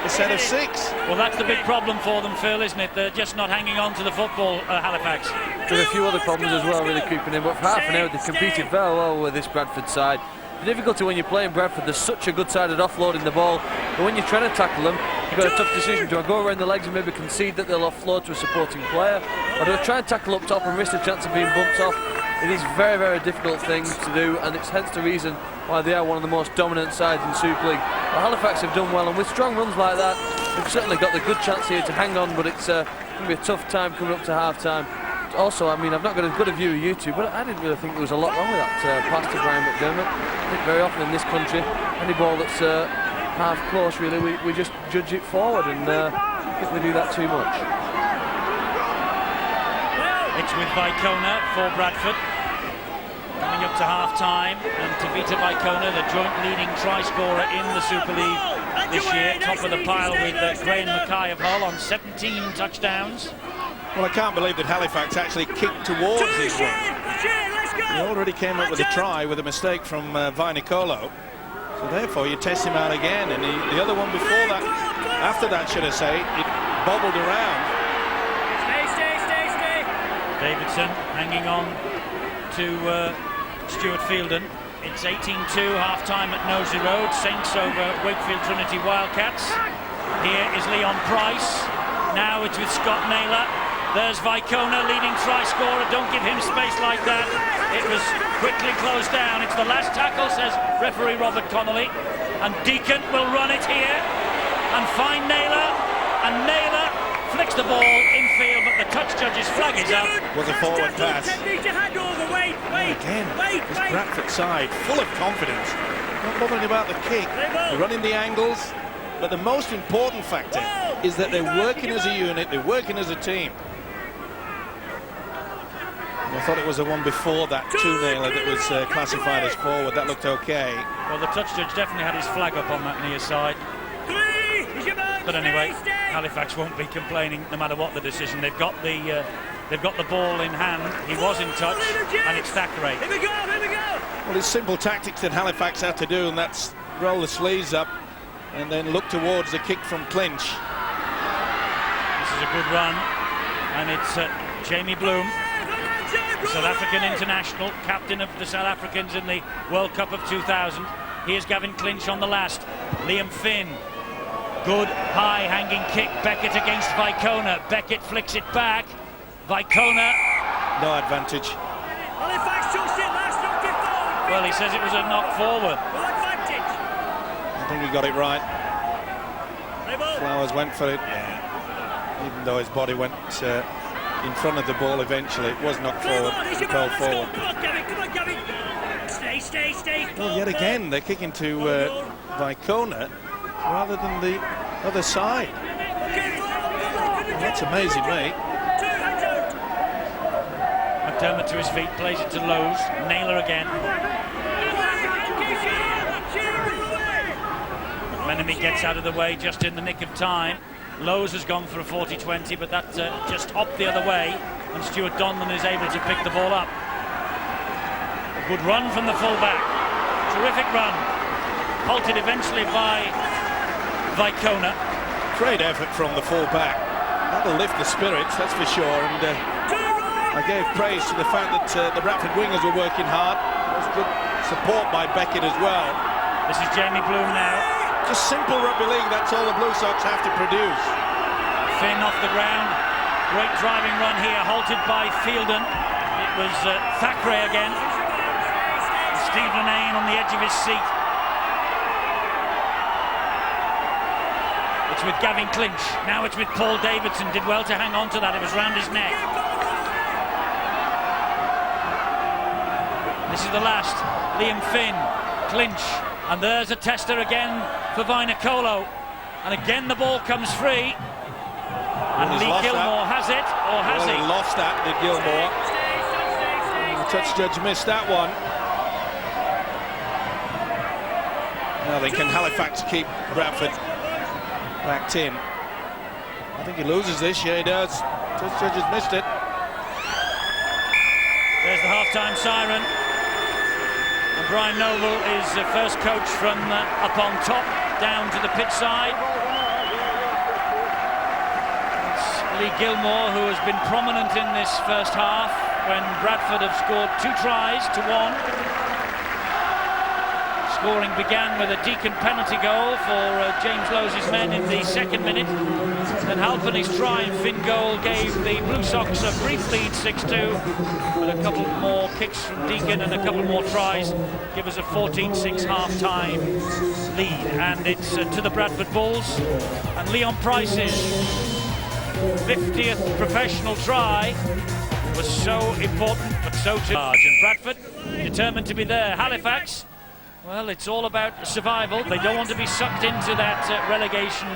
a set of 6? Well, that's the big problem for them, Phil, isn't it? They're just not hanging on to the football, Halifax. There's a few other problems as well really creeping in, but for half an hour they competed very well with this Bradford side. The difficulty when you're playing Bradford, there's such a good side at offloading the ball, but when you're trying to tackle them, you've got a tough decision. Do I go around the legs and maybe concede that they'll offload to a supporting player, or do I try and tackle up top and risk the chance of being bumped off? It is very, very difficult thing to do, and it's hence the reason why they are one of the most dominant sides in Super League. But Halifax have done well, and with strong runs like that, they've certainly got the good chance here to hang on, but it's going to be a tough time coming up to half-time. Also, I mean, I've not got as good a view of YouTube, but I didn't really think there was a lot wrong with that pass to Brian McDermott. I think very often in this country, any ball that's half close, really, we just judge it forward, and I think we do that too much. It's with Vicona for Bradford. Coming up to half-time, and Tavita Vicona, the joint leading try-scorer in the Super League this year, top of the pile with Graham Mackay of Hull on 17 touchdowns. Well, I can't believe that Halifax actually kicked towards his one. He already came up with a try with a mistake from Vinacolo. So therefore you test him out again, and the other one before that, after that should I say, it bobbled around. Stay. Davidson hanging on to Stuart Fielden. It's 18-2 half-time at Nosey Road. Saints over Wakefield Trinity Wildcats. Here is Leon Price. Now it's with Scott Naylor. There's Vicona, leading try scorer. Don't give him space like that. It was quickly closed down. It's the last tackle, says referee Robert Connolly. And Deacon will run it here and find Naylor. And Naylor flicks the ball infield, but the touch judge's flag is up. Was a forward pass. Again, this Bradford side, full of confidence. Not bothering about the kick. They're running the angles. But the most important factor is that they're working as a unit, they're working as a team. I thought it was the one before that, two-nailer, that was classified as forward. That looked okay. Well, the touch judge definitely had his flag up on that near side. But anyway, Halifax won't be complaining no matter what the decision. They've got the ball in hand. He was in touch, and it's Thackeray. Here we go. Well, it's simple tactics that Halifax have to do, and that's roll the sleeves up and then look towards the kick from clinch. This is a good run, and it's Jamie Bloom, the South African international, captain of the South Africans in the World Cup of 2000. Here's Gavin Clinch on the last. Liam Finn. Good high hanging kick. Beckett against Vicona. Beckett flicks it back. Vicona. No advantage. Halifax touched it last, knocked it forward. Well, he says it was a knock forward. No advantage. I think he got it right. Flowers went for it. Even though his body went in front of the ball eventually, it was knocked forward. He fell forward. Come on, Gavin. Stay. Well, yet again, they're kicking to Vicona rather than the other side. Well, that's amazing, mate. McDermott to his feet, plays it to Lowe's. Naylor again. Menemy gets out of the way just in the nick of time. Lowe's has gone for a 40-20, but that just hopped the other way, and Stuart Donlan is able to pick the ball up. A good run from the fullback. Terrific run. Halted eventually by Vicona. Great effort from the fullback. That'll lift the spirits, that's for sure. And I gave praise to the fact that the Bradford wingers were working hard. There was good support by Beckett as well. This is Jamie Bloom now. Just simple rugby league, that's all the Blue Sox have to produce. Finn off the ground. Great driving run here, halted by Fielden. It was Thackeray again. Steve Linnane on the edge of his seat. It's with Gavin Clinch. Now it's with Paul Davidson. Did well to hang on to that. It was round his neck. This is the last. Liam Finn. Clinch. And there's a tester again for Vainicolo. And again the ball comes free. And Lee Gilmore has it, or has he? He lost that, did Gilmore. The touch judge missed that one. Now then, can Halifax keep Bradford backed in? I think he loses this. Yeah, he does. Touch judge has missed it. There's the half-time siren. And Brian Noble is the first coach from up on top down to the pitch side. It's Lee Gilmore who has been prominent in this first half when Bradford have scored 2 tries to 1. Scoring began with a Deacon penalty goal for James Lowe's men in the 2nd minute. Then Halpenny's try and Finn goal gave the Blue Sox a brief lead 6-2. But a couple more kicks from Deacon and a couple more tries give us a 14-6 half-time lead. And it's to the Bradford Bulls. And Leon Price's 50th professional try was so important, but so too large. And Bradford determined to be there. Halifax, well, it's all about survival. They don't want to be sucked into that relegation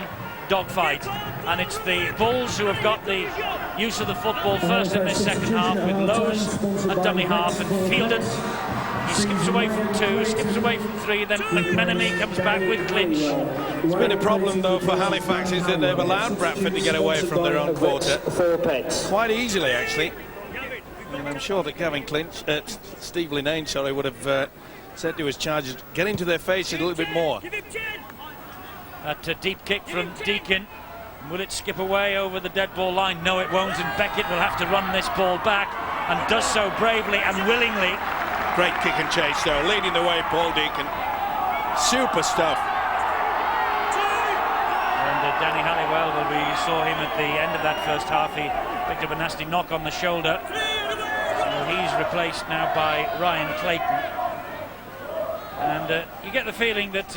dogfight. And it's the Bulls who have got the use of the football first in this second half, with Lowe's at dummy half and Fielden. He skips away from 2, skips away from 3, then McMenemy comes back with Clinch. It's been a problem though for Halifax is that they've allowed Bradford to get away from their own quarter quite easily, actually. And I'm sure that Gavin Clinch, Steve Linnane, sorry, would have said to his charges, get into their faces a little bit more. That deep kick from Deacon. Will it skip away over the dead ball line? No, it won't, and Beckett will have to run this ball back, and does so bravely and willingly. Great kick and chase though, leading the way, Paul Deacon. Super stuff. And Danny Halliwell, we saw him at the end of that first half. He picked up a nasty knock on the shoulder. So he's replaced now by Ryan Clayton. And you get the feeling that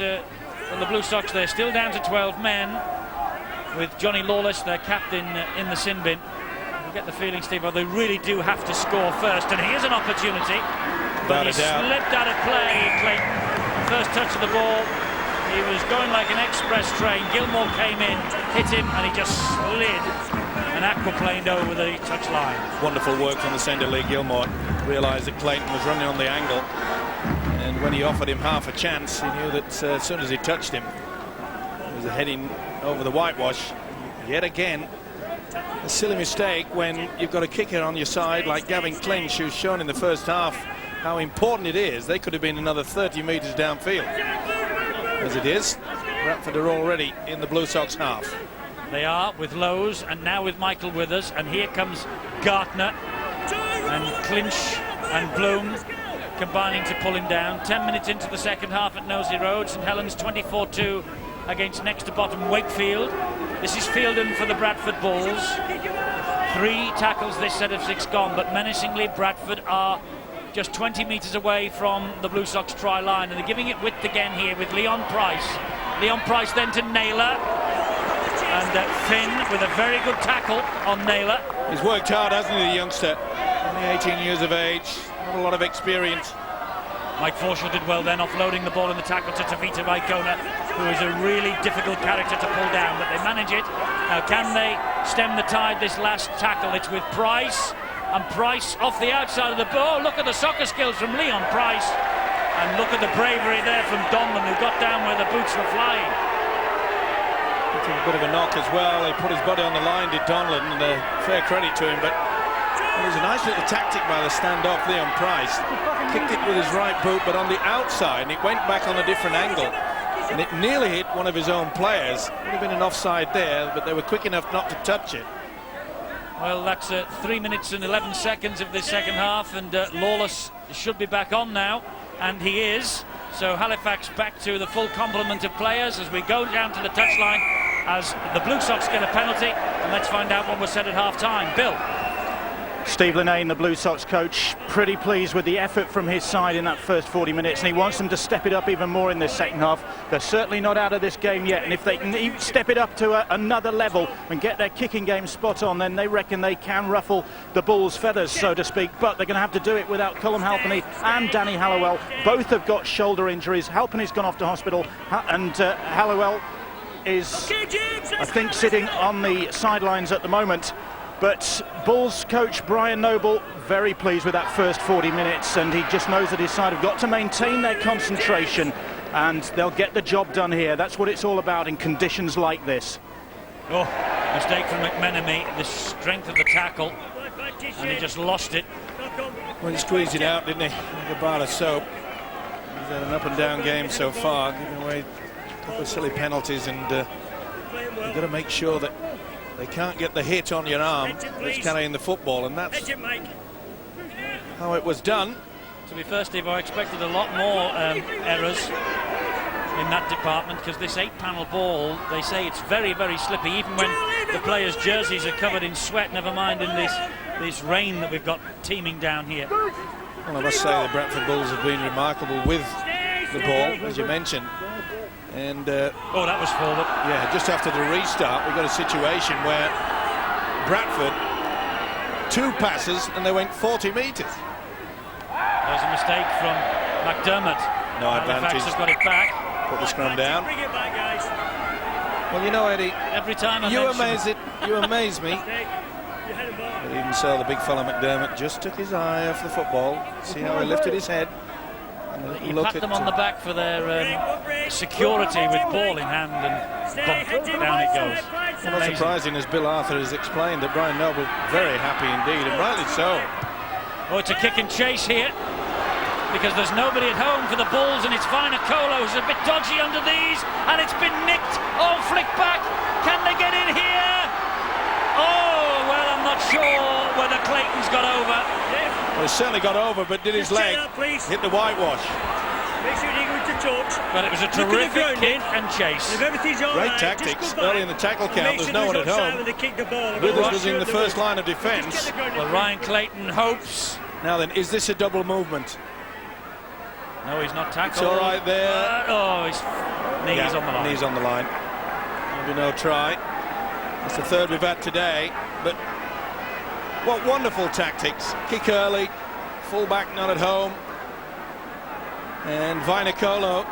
on the Blue Sox, they're still down to 12 men, with Johnny Lawless, their captain, in the sin bin. You get the feeling, Steve, they really do have to score first, and here's an opportunity. But he slipped out of play, Clayton. First touch of the ball, he was going like an express train. Gilmore came in, hit him, and he just slid and aquaplaned over the touchline. Wonderful work from the centre, Lee Gilmore. Realised that Clayton was running on the angle, and when he offered him half a chance, he knew that as soon as he touched him, he was heading over the whitewash. Yet again, a silly mistake when you've got a kicker on your side like Gavin Clinch, who's shown in the first half how important it is. They could have been another 30 metres downfield. As it is, Bradford are already in the Blue Sox half. They are, with Lowe's and now with Michael Withers, and here comes Gartner and Clinch and Bloom combining to pull him down. 10 minutes into the second half at Nosey Road. St Helens 24-2 against next to bottom Wakefield. This is Fielden for the Bradford Bulls. 3 tackles this set of 6 gone, but menacingly Bradford are just 20 metres away from the Blue Sox try line, and they're giving it width again here with Leon Price. Leon Price then to Naylor, and Finn with a very good tackle on Naylor. He's worked hard, hasn't he, the youngster? Only 18 years of age, not a lot of experience. Mike Forshall did well then, offloading the ball in the tackle to Tavita Vaikona, who is a really difficult character to pull down, but they manage it. Now, can they stem the tide this last tackle? It's with Price, and Price off the outside of the ball. Look at the soccer skills from Leon Price, and look at the bravery there from Donlan, who got down where the boots were flying. He took a bit of a knock as well. He put his body on the line, did Donlan, and fair credit to him, but it was a nice little tactic by the standoff Leon Price. Kicked it with his right boot, but on the outside, and it went back on a different angle, and it nearly hit one of his own players. Would have been an offside there, but they were quick enough not to touch it. Well, that's 3 minutes and 11 seconds of this second half, and Lawless should be back on now, and he is. So Halifax back to the full complement of players as we go down to the touchline as the Blue Sox get a penalty, and let's find out what was said at half-time. Bill. Steve Linnane, the Blue Sox coach, pretty pleased with the effort from his side in that first 40 minutes, and he wants them to step it up even more in this second half. They're certainly not out of this game yet, and if they can even step it up to another level and get their kicking game spot on, then they reckon they can ruffle the Bulls' feathers, so to speak. But they're going to have to do it without Colm Halpenny and Danny Halliwell. Both have got shoulder injuries. Halpenny's gone off to hospital, and Halliwell is, I think, sitting on the sidelines at the moment. But Bulls coach Brian Noble very pleased with that first 40 minutes, and he just knows that his side have got to maintain their concentration, and they'll get the job done here. That's what it's all about in conditions like this. Oh, mistake from McMenemy, the strength of the tackle, and he just lost it. Well, he squeezed it out, didn't he? Like a bar of soap. He's had an up and down game so far, giving away a couple of silly penalties, and you've got to make sure that they can't get the hit on your arm that's carrying the football, and that's how it was done. To be fair, Steve, I expected a lot more errors in that department, because this 8-panel ball, they say it's very, very slippy, even when the players' jerseys are covered in sweat, never mind in this rain that we've got teeming down here. Well, I must say the Bradford Bulls have been remarkable with the ball, as you mentioned. And oh, that was forward. Yeah, just after the restart, we got a situation where Bradford, 2 passes and they went 40 metres. There's a mistake from McDermott. No advantage. Halifax have got it back. Put the scrum down. Bring it back, guys. Well, you know, Eddie, every time you amaze me. But even so, the big fella McDermott just took his eye off the football. See how he lifted his head. You pat them on the back for their security with ball in hand, and bump, down it goes. Well, not surprising, as Bill Arthur has explained, that Brian Noble very happy indeed, and rightly so. Oh, it's a kick and chase here. because there's nobody at home for the Bulls, and it's Vainicolo who's a bit dodgy under these, and it's been nicked. Oh, flick back. Can they get in here? Oh, well, I'm not sure whether Clayton's got over. Well, he certainly got over, but did his leg hit the whitewash? Make sure you go to touch. But it was a terrific kick and chase. If everything's all Great right, tactics just go back early in the tackle and count. make There's sure no one at offside home. when they kick the ball. Withers was in the first line of defence. Well, Ryan Clayton hopes. Now then, is this a double movement? No, he's not tackled. It's all right there. Oh, his knees on the line. Knees on the line. Maybe no try. It's the third we've had today. But what wonderful tactics. Kick early. Full-back not at home. And Vainicolo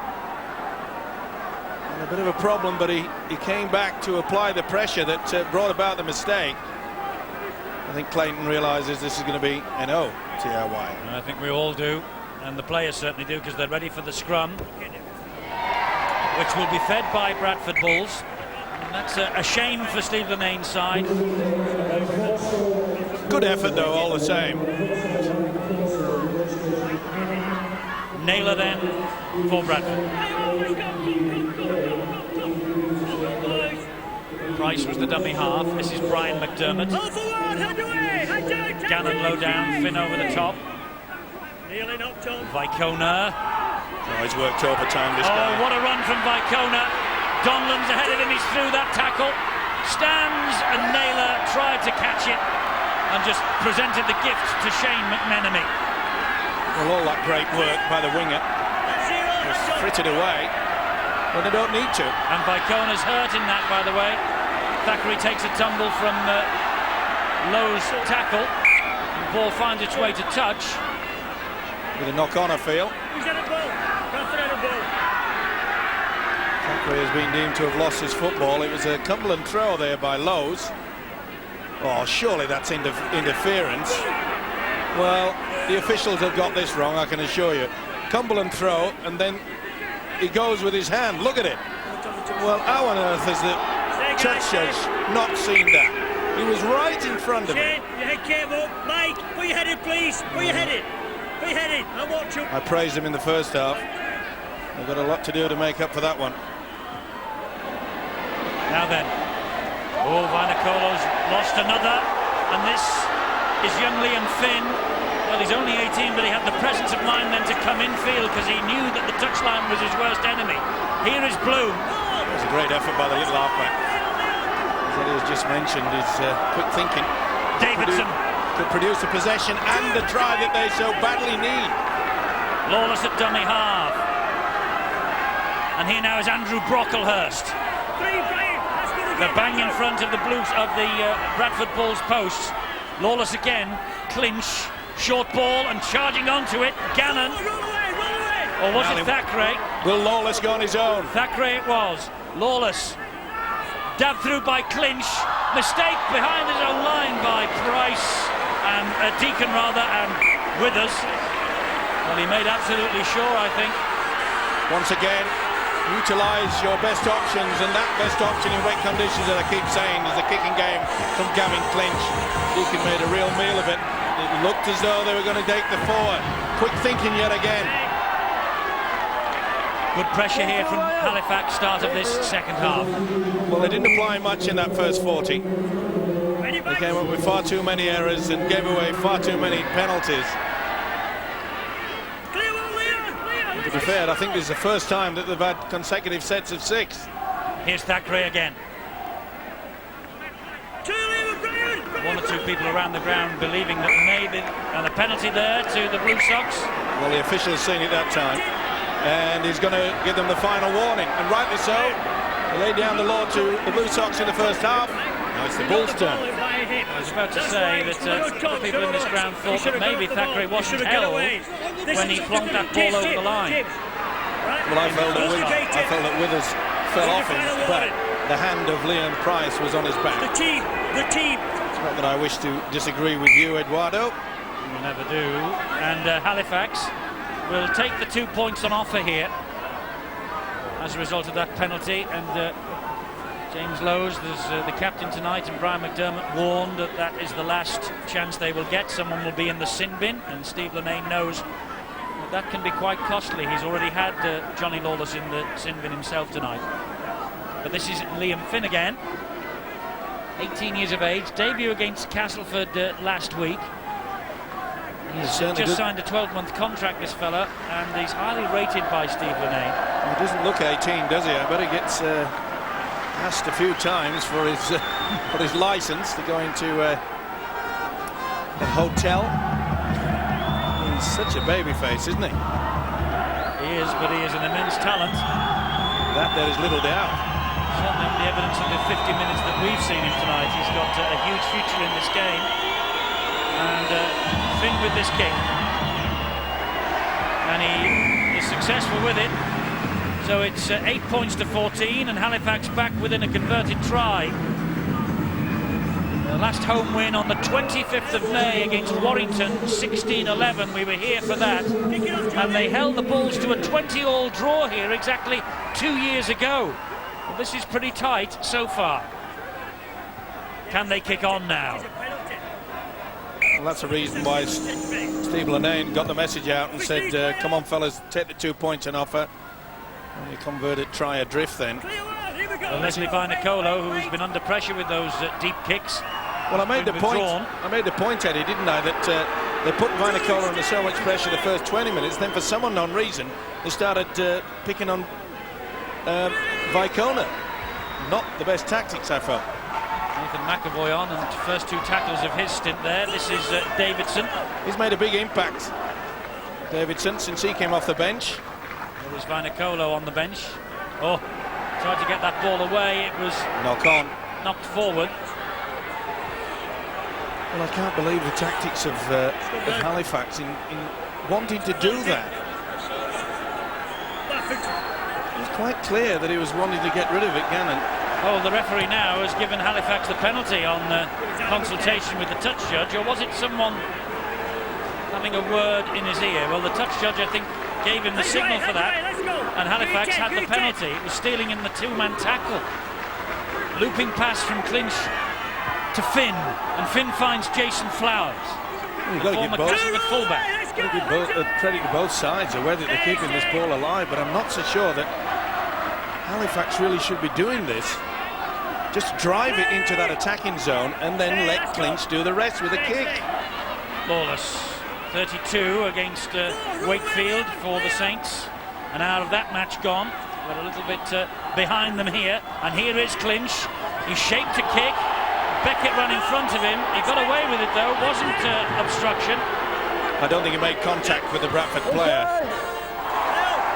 had a bit of a problem, but he came back to apply the pressure that brought about the mistake. I think Clayton realises this is going to be an O, TRY. I think we all do, and the players certainly do, because they're ready for the scrum, which will be fed by Bradford Bulls. And that's a shame for Steve Linnane's side. Good effort, though, all the same. Naylor then for Bradford. Price was the dummy half. This is Brian McDermott. Gannon low down, Finn over the top. Vicona. Oh, he's worked overtime, this guy. Oh, what a run from Vicona. Donlan's ahead of him, he's through that tackle. Stands, and Naylor tried to catch it and just presented the gift to Shane McMenemy. Well, all that great work by the winger was frittered away when they don't need to. And Vicona's hurt in that, by the way. Thackeray takes a tumble from Lowe's tackle. The ball finds its way to touch. With a knock-on, I feel. Who's had a ball? Bradford had a ball. Thackeray has been deemed to have lost his football. It was a Cumberland throw there by Lowe's. Oh, surely that's interference. Well, the officials have got this wrong, I can assure you. Cumberland throw, and then he goes with his hand. Look at it. Well, how on earth has the judge not seen that? He was right in front of him. Your head came up. Mike, put your head in, please. Put your head in. Put your head in. I'll watch him. I praised him in the first half. They've got a lot to do to make up for that one. Now then. Oh, Vainicolo's lost another. And this is young Liam Finn. Well, he's only 18, but he had the presence of mind then to come in field because he knew that the touchline was his worst enemy. Here is Bloom. It was a great effort by the little halfback. As Eddie has just mentioned, his quick thinking. Davidson. Could produce a possession and the try that they so badly need. Lawless at dummy half. And here now is Andrew Brocklehurst. The bang in front of the Blues of the Bradford Bulls posts. Lawless again. Clinch. Short ball and charging onto it. Gannon. Or was it Thackeray? Will Lawless go on his own? Thackeray it was. Lawless. Dabbed through by Clinch. Mistake behind his own line by Price. And Deacon rather, and Withers. Well, he made absolutely sure, I think. Once again, utilise your best options, and that best option in wet conditions, that I keep saying, is the kicking game from Gavin Clinch. Deacon made a real meal of it. It looked as though they were going to take the forward. Quick thinking yet again. Good pressure here from Halifax, start of this second half. Well, they didn't apply much in that first 40. They came up with far too many errors and gave away far too many penalties. And to be fair, I think this is the first time that they've had consecutive sets of 6. Here's Thackeray again. One or two people around the ground believing that maybe and a penalty there to the Blue Sox. Well, the official has seen it that time, and he's going to give them the final warning, and rightly so. They laid down the law to the Blue Sox in the first half. Now it's the Bulls' turn. I was about to say that the people in this ground thought that maybe Thackeray wasn't held when he plonked that ball over the line. Well, I felt that Withers fell off him, but the hand of Liam Price was on his back. The team. It's not that I wish to disagree with you, Eduardo. You never do. And Halifax will take the 2 points on offer here as a result of that penalty. And James Lowes, the captain tonight, and Brian McDermott warned that that is the last chance they will get. Someone will be in the sin bin, and Steve Linnane knows that that can be quite costly. He's already had Johnny Lawless in the sin bin himself tonight. But this is Liam Finn again, 18 years of age, debut against Castleford last week. He's just signed a 12-month contract, this fella, and he's highly rated by Steve Linnane. He doesn't look 18, does he? I bet he gets asked a few times for his license to go into a hotel. He's such a baby face, isn't he? He is, but he is an immense talent. That there is little doubt. Certainly on the evidence of the 50 minutes that we've seen him tonight, he's got a huge future in this game. And Finn with this kick. And he is successful with it. So it's 8 points to 14, and Halifax back within a converted try. The last home win on the 25th of May against Warrington, 16-11. We were here for that. And they held the Bulls to a 20-all draw here exactly 2 years ago. Well, this is pretty tight so far. Can they kick on now? Well, that's the reason why Steve Linnane got the message out and said, come on fellas, take the 2 points on offer. And you converted try adrift then. Well, Leslie Vinacolo, who's been under pressure with those deep kicks. Well, I made the point, Eddie, didn't I, that they put Vinacolo under so much pressure the first 20 minutes, then for some unknown reason they started picking on Vicona. Not the best tactics, I felt. Nathan McAvoy on, and first 2 tackles of his stint there. This is Davidson. He's made a big impact, Davidson, since he came off the bench. There was Vinacolo on the bench. Oh, tried to get that ball away. It was knocked forward. Well, I can't believe the tactics of Halifax in wanting to do that. It was quite clear that he was wanting to get rid of it, Gannon. Oh, the referee now has given Halifax the penalty on consultation with the touch judge, or was it someone having a word in his ear? Well, the touch judge, I think, gave him the signal for that, and Halifax had the penalty. It was stealing in the 2-man tackle. Looping pass from Clinch to Finn, and Finn finds Jason Flowers, the former Castleford fullback. Credit to both sides of whether they're keeping this ball alive, but I'm not so sure that Halifax really should be doing this. Just drive it into that attacking zone and then let Clinch do the rest with a kick. Lawless, 32 against Wakefield for the Saints. An hour of that match gone. We're a little bit behind them here. And here is Clinch. He shaped a kick. Beckett ran in front of him. He got away with it though. Wasn't obstruction. I don't think he made contact with the Bradford player.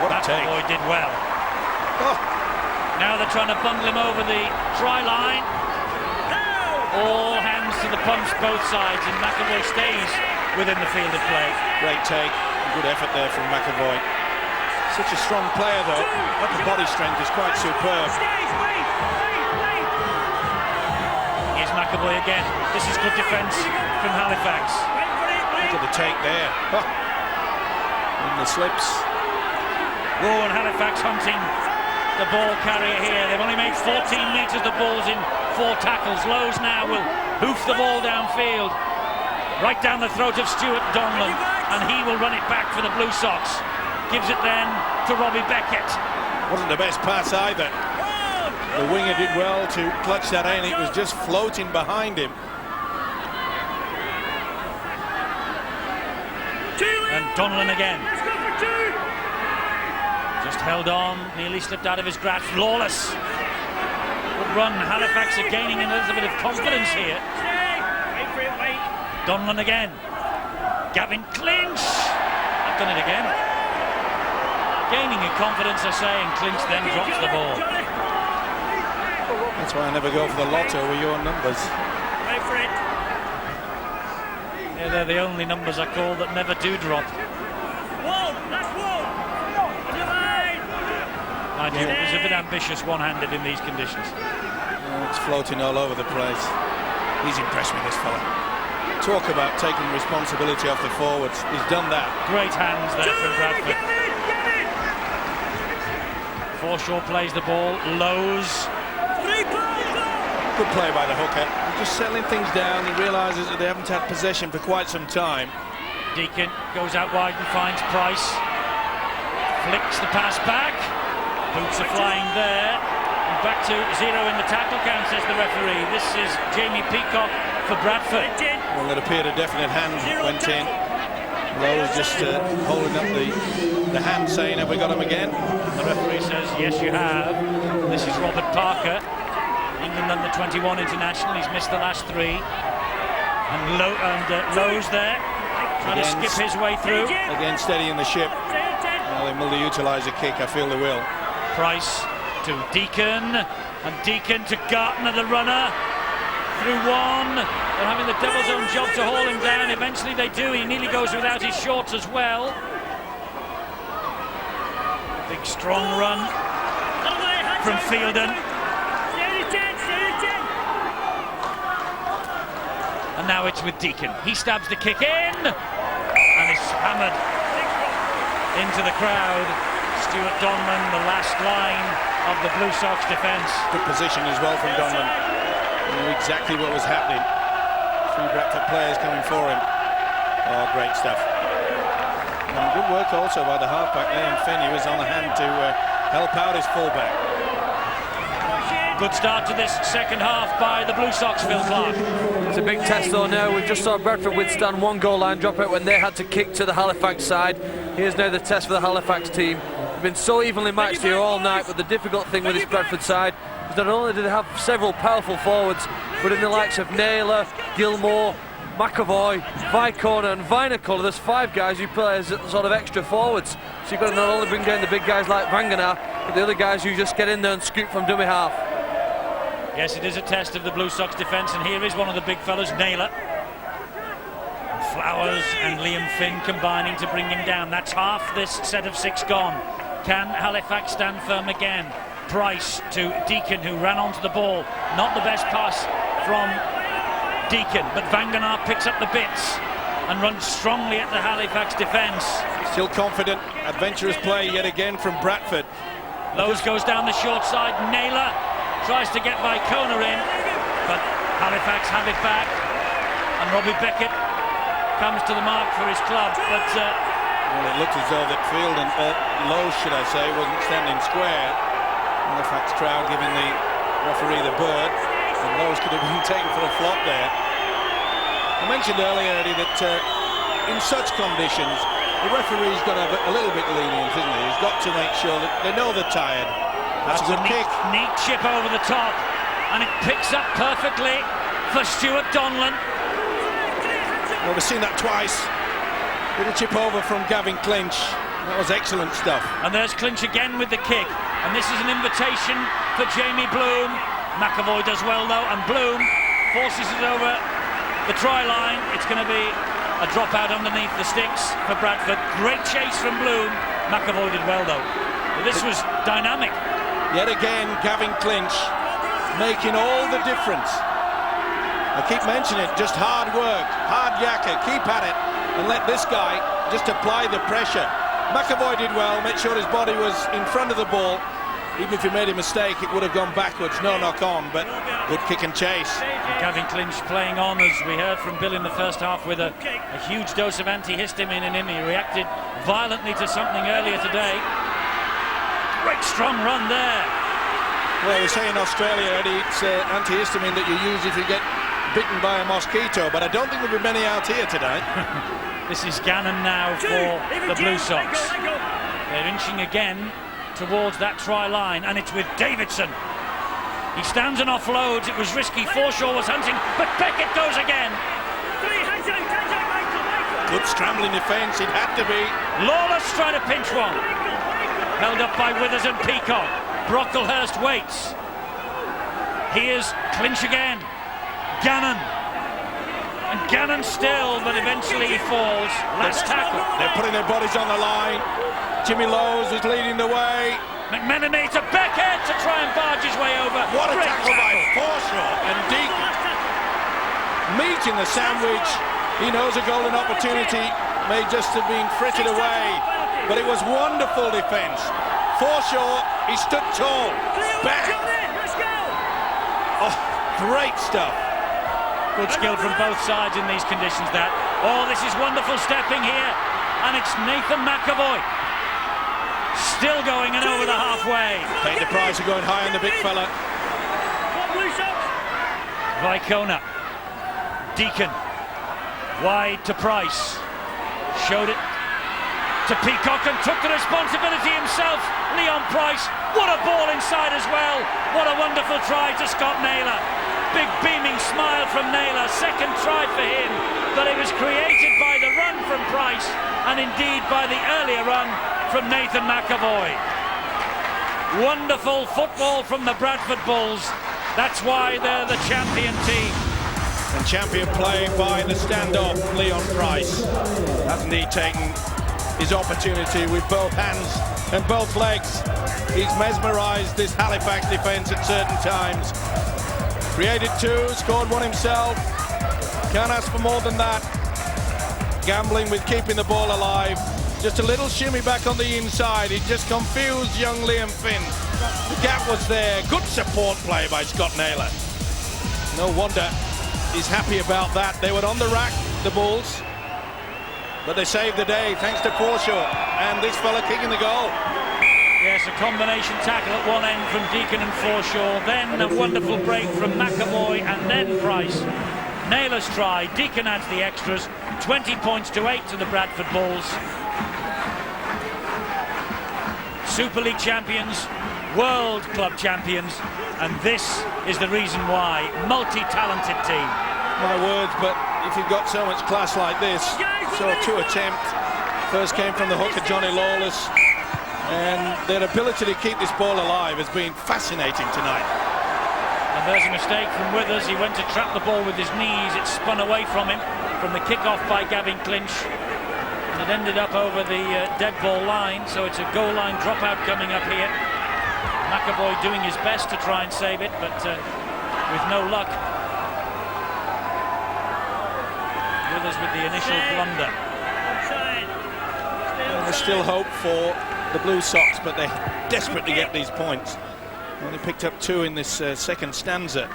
What a take. Boy did well. Oh. Now they're trying to bundle him over the try line. All hands to the pumps, both sides, and McAvoy stays within the field of play. Great take. Good effort there from McAvoy. Such a strong player though. Upper body strength is quite superb. Here's McAvoy again. This is good defence from Halifax. Look at the take there. In the slips. Oh, and Halifax hunting the ball carrier here. They've only made 14 metres. The ball's in 4 tackles. Lowe's now will hoof the ball downfield, right down the throat of Stuart Donlan, and he will run it back for the Blue Sox. Gives it then to Robbie Beckett. Wasn't the best pass either. The winger did well to clutch that in. It was just floating behind him. And Donlan again. Just held on, nearly slipped out of his grasp. Lawless. Good run. Halifax are gaining a little bit of confidence here. Donlan again. Gavin Clinch. I've done it again. Gaining in confidence, I say, and Clinch then drops the ball. That's why I never go for the lotto with your numbers. Yeah, they're the only numbers I call that never do drop. It was a bit ambitious one-handed in these conditions. It's floating all over the place. He's impressed me, this fella. Talk about taking responsibility off the forwards. He's done that. Great hands there from Bradford. Forshaw plays the ball. Lowe's. Good play by the hooker. He's just settling things down. He realises that they haven't had possession for quite some time. Deacon goes out wide and finds Price. Flicks the pass back. Boots are flying there. And back to 0 in the tackle count, says the referee. This is Jamie Peacock for Bradford. Well, it appeared a definite hand went in. Lowe's just holding up the hand, saying, have we got him again? The referee says, yes, you have. This is Robert Parker, England under 21 international. He's missed the last 3. And Lowe's there, trying to skip his way through. Again, steadying the ship. Well, they will utilise a kick, I feel they will. Price to Deacon, and Deacon to Gartner, the runner. Through one. They're having the devil's own job to haul him down. Eventually they do. He nearly goes without his shorts as well. Big strong run from Fielden. And now it's with Deacon. He stabs the kick in, and it's hammered into the crowd. Stuart Donlan, the last line of the Blue Sox defence. Good position as well from Donlan. Knew exactly what was happening. 3 Bradford players coming for him. Oh, great stuff. And good work also by the halfback there, and Finn, he was on the hand to help out his fullback. Good start to this second half by the Blue Sox, Phil Clark. It's a big test though now. We just saw Bradford withstand 1 goal line dropout when they had to kick to the Halifax side. Here's now the test for the Halifax team. They've been so evenly matched here all night, but the difficult thing with this Bradford side is not only do they have several powerful forwards, but in the likes of Naylor, Gilmore, McAvoy, Vicona and Vinocola, there's 5 guys who play as sort of extra forwards. So you've got to not only bring down the big guys like Vangana, but the other guys who just get in there and scoop from dummy half. Yes, it is a test of the Blue Sox defence, and here is one of the big fellas, Naylor. Flowers and Liam Finn combining to bring him down. That's half this set of 6 gone. Can Halifax stand firm again? Price to Deacon, who ran onto the ball. Not the best pass from Deacon, but Vangana picks up the bits and runs strongly at the Halifax defence. Still confident, adventurous play yet again from Bradford. Lowe's goes down the short side. Naylor tries to get Vicona in, but Halifax have it back, and Robbie Beckett comes to the mark for his club, but well, it looked as though that Fielden, Lowe should I say, wasn't standing square. Halifax crowd giving the referee the bird, and Lowe's could have been taken for a flop there. I mentioned earlier, Eddie, that in such conditions the referee's got to have a little bit lenient, isn't he? He's got to make sure that they know they're tired. That's a good kick. Neat chip over the top, and it picks up perfectly for Stuart Donlan. Well, we've seen that twice. Little chip over from Gavin Clinch. That was excellent stuff. And there's Clinch again with the kick, and this is an invitation for Jamie Bloom. McAvoy does well though, and Bloom forces it over the try line. It's going to be a drop out underneath the sticks for Bradford. Great chase from Bloom. McAvoy did well though. This was dynamic. Yet again, Gavin Clinch making all the difference. I keep mentioning it, just hard work, hard yakka, keep at it, and let this guy just apply the pressure. McAvoy did well, made sure his body was in front of the ball. Even if he made a mistake, it would have gone backwards, no knock on, but good kick and chase. Gavin Clinch playing on, as we heard from Bill in the first half, with a huge dose of antihistamine in him. He reacted violently to something earlier today. Great strong run there. Well, they say in Australia, Eddie, it's antihistamine that you use if you get bitten by a mosquito, but I don't think there'll be many out here today. This is Gannon now for the Blue Sox. They're inching again towards that try line, and it's with Davidson. He stands and offloads. It was risky. Forshaw was hunting, but Beckett goes again. Good scrambling defence, it had to be. Lawless trying to pinch one. Held up by Withers and Peacock. Brocklehurst waits. Here's Clinch again. Gannon. And Gannon still, but eventually he falls. Last tackle. They're putting their bodies on the line. Jimmy Lowe's is leading the way. McMenemy to Beckett to try and barge his way over. What a Great tackle by Forshaw and Deacon. Meat in the sandwich. He knows a golden opportunity may just have been frittered away, but it was wonderful defence. Forshaw, he stood tall. Back. Oh, great stuff. Good skill from both sides in these conditions, that. Oh, this is wonderful stepping here, and it's Nathan McAvoy. Still going and over the halfway. Paid the price of going high on the big fella. Vicona. Deacon. Wide to Price. Showed it to Peacock and took the responsibility himself. Leon Price. What a ball inside as well. What a wonderful try to Scott Naylor. Big beaming smile from Naylor. Second try for him. But it was created by the run from Price and indeed by the earlier run from Nathan McAvoy. Wonderful football from the Bradford Bulls. That's why they're the champion team. And champion play by the standoff, Leon Price. Hasn't he taken his opportunity with both hands and both legs? He's mesmerised this Halifax defence at certain times. Created two, scored one himself. Can't ask for more than that. Gambling with keeping the ball alive. Just a little shimmy back on the inside. He just confused young Liam Finn. The gap was there. Good support play by Scott Naylor. No wonder he's happy about that. They were on the rack, the Bulls, but they saved the day thanks to Forshaw and this fella kicking the goal. Yes, a combination tackle at one end from Deacon and Forshaw, then a wonderful break from McAvoy and then Price. Naylor's try, Deacon adds the extras, 20 points to 8 to the Bradford Bulls. Super League champions, World Club champions, and this is the reason why. Multi-talented team. My words, but if you've got so much class like this, so a two attempt, first came from the hooker Johnny Lawless, and their ability to keep this ball alive has been fascinating tonight. And there's a mistake from Withers. He went to trap the ball with his knees. It spun away from him from the kick-off by Gavin Clinch. And it ended up over the dead ball line, so it's a goal line dropout coming up here. McAvoy doing his best to try and save it, but with no luck. Withers with the initial blunder. And there's still hope for the Blue Sox, but they're desperate to get these points. Only picked up 2 in this second stanza.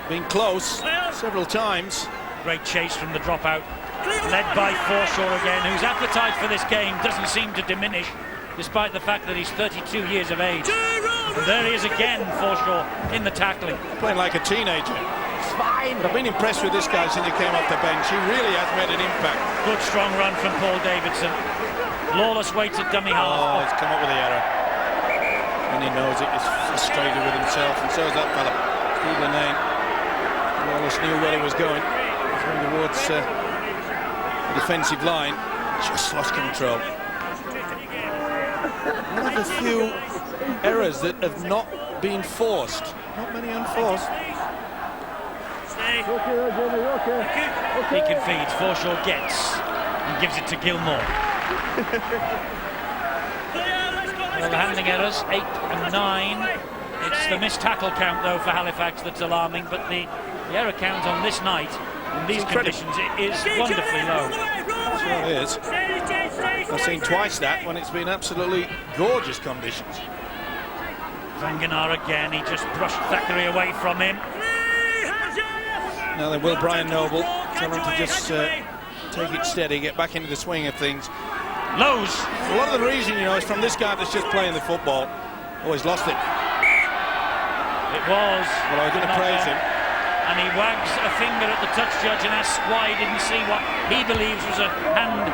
Been close several times. Great chase from the dropout, led by Forshaw again, whose appetite for this game doesn't seem to diminish, despite the fact that he's 32 years of age. And there he is again, Forshaw, in the tackling. Playing like a teenager. I've been impressed with this guy since he came off the bench. He really has made an impact. Good strong run from Paul Davidson. Lawless waits at dummy half. Oh, he's come up with the error. And he knows it. He's frustrated with himself, and so is that fella, Steve Linnane. Lawless knew where he was going. He's going towards the defensive line. Just lost control. One of the few errors that have not been forced. Not many unforced. Deacon feeds, Forshaw gets and gives it to Gilmore. Well, the handling errors, 8 and 9. It's the missed tackle count though for Halifax that's alarming, but the error count on this night in these conditions is wonderfully low. Sure is. I've seen twice that when it's been absolutely gorgeous conditions. Vanganar again, he just brushed Thackeray away from him. Now then, will Brian Noble tell him to just take it steady, get back into the swing of things. Lowe's. A lot of the reason, you know, is from this guy that's just playing the football. Oh, he's lost it. It was. Well, I was going to praise him. And he wags a finger at the touch judge and asks why he didn't see what he believes was a hand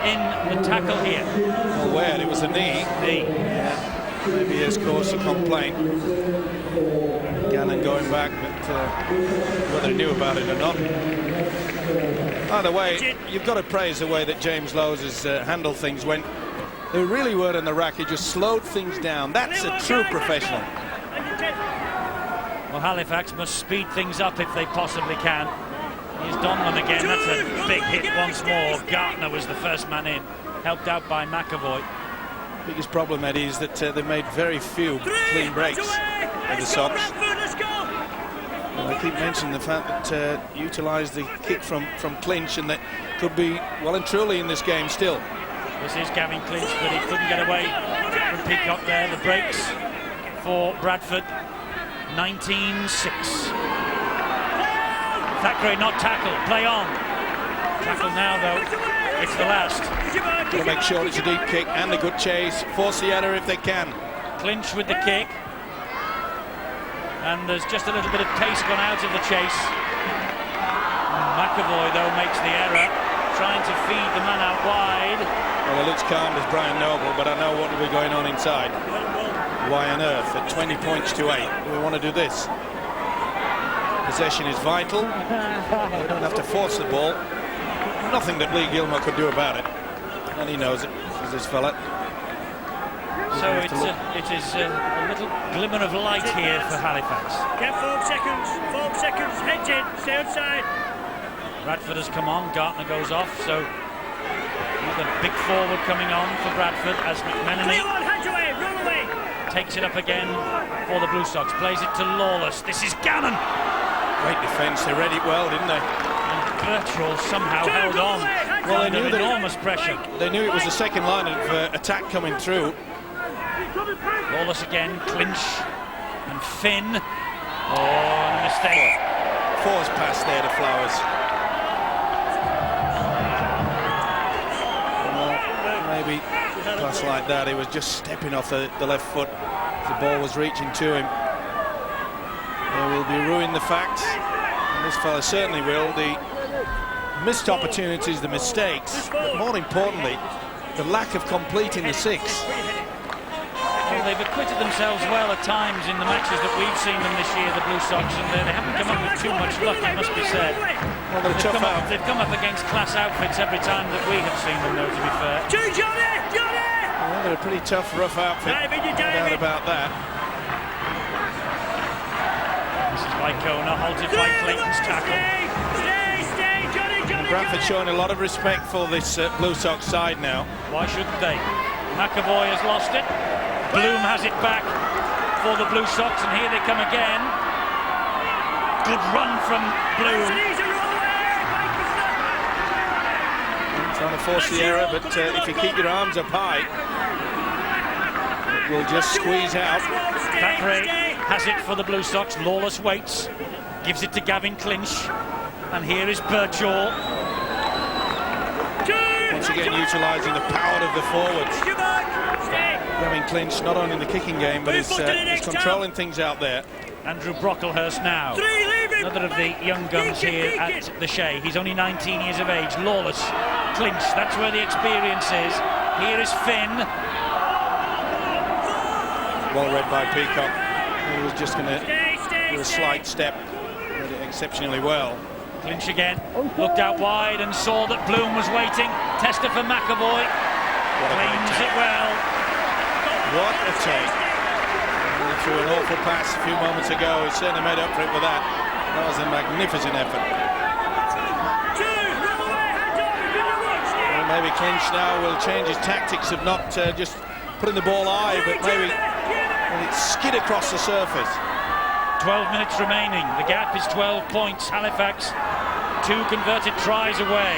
in the tackle here. Well, where? It was the knee. Yeah. Maybe he has cause to complaint. Gannon going back, but whether he knew about it or not. Either way, you've got to praise the way that James Lowes has handled things when they really weren't in the rack. He just slowed things down. That's a true professional. Well, Halifax must speed things up if they possibly can. Here's Donlan again. That's a big hit once more. Gartner was the first man in, helped out by McAvoy. Biggest problem, Eddie, is that they made very few clean breaks with the Sox. And I keep mentioning the fact that utilised the kick from Clinch, and that could be well and truly in this game still. This is Gavin Clinch, but he couldn't get away from Peacock there. The breaks for Bradford, 19-6. Thackeray not tackled, play on. Tackle now, though. It's the last. Got to make sure it's a deep kick and a good chase. Force the error if they can. Clinch with the kick. And there's just a little bit of pace gone out of the chase. McAvoy, though, makes the error, trying to feed the man out wide. Well, it looks calm as Brian Noble, but I know what will be going on inside. Why on earth, at 20 points to 8, do we want to do this? Possession is vital. They don't have to force the ball. Nothing that Lee Gilmore could do about it. And he knows it, is this fella. So it is a little glimmer of light here for Halifax. Get 4 seconds, 4 seconds, heads in, stay outside. Bradford has come on, Gartner goes off, so another big forward coming on for Bradford as McMenemy takes it up again for the Blue Sox, plays it to Lawless. This is Gannon. Great defence, they read it well, didn't they? And Birchall somehow held on. Well, they knew under enormous pressure. They knew it was the second line of attack coming through. Lawless again, Clinch and Finn. Oh, a mistake. Force pass there to Flowers. Maybe pass like that, he was just stepping off the left foot. The ball was reaching to him. They will be ruining the facts, and this fella certainly will. The missed opportunities, the mistakes, but more importantly, the lack of completing the 6. Well, they've acquitted themselves well at times in the matches that we've seen them this year, the Blue Sox, and they haven't come up with too much luck, it must be said. Well, they've come up against class outfits every time that we have seen them, though, to be fair. Well, they're a pretty tough, rough outfit, no doubt about that. This is Lycona, halted by Clayton's tackle. And Bradford showing a lot of respect for this Blue Sox side now. Why shouldn't they? McAvoy has lost it. Bloom has it back for the Blue Sox, and here they come again. Good run from Bloom. Trying to force the error, but if you keep your arms up high, it will just squeeze out. Thackeray has it for the Blue Sox. Lawless waits, gives it to Gavin Clinch, and here is Birchall. Once again utilising the power of the forwards. Gavin Clinch not only in the kicking game, but is controlling things out there. Andrew Brocklehurst now, another of the young guns here at the Shea. He's only 19 years of age. Lawless, Clinch, that's where the experience is. Here is Finn. Well read by Peacock. He was just going to do a slight step, read it exceptionally well. Clinch again, looked out wide and saw that Bloom was waiting. Tester for McAvoy, claims it well. What a take. Through an awful pass a few moments ago. He certainly made up for it with that. That was a magnificent effort. Well, maybe Clinch now will change his tactics of not just putting the ball high, but maybe it skid across the surface. 12 minutes remaining. The gap is 12 points. Halifax, 2 converted tries away.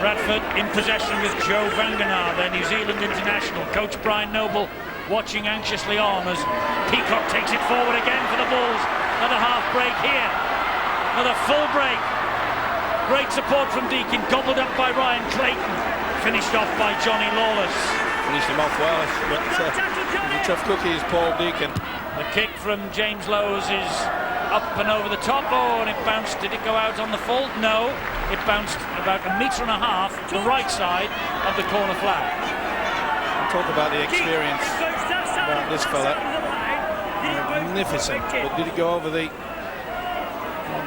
Bradford in possession with Joe Vangenaar, their New Zealand international. Coach Brian Noble watching anxiously on as Peacock takes it forward again for the Bulls. Another half break here. Another full break. Great support from Deakin, gobbled up by Ryan Clayton. Finished off by Johnny Lawless. Finished him off well, but the tough cookie is Paul Deakin. The kick from James Lowes is up and over the top. Oh, and it bounced. Did it go out on the full? No. It bounced about 1.5 meters to the right side of the corner flag. Talk about the experience about this fella. Magnificent. But did it go over the...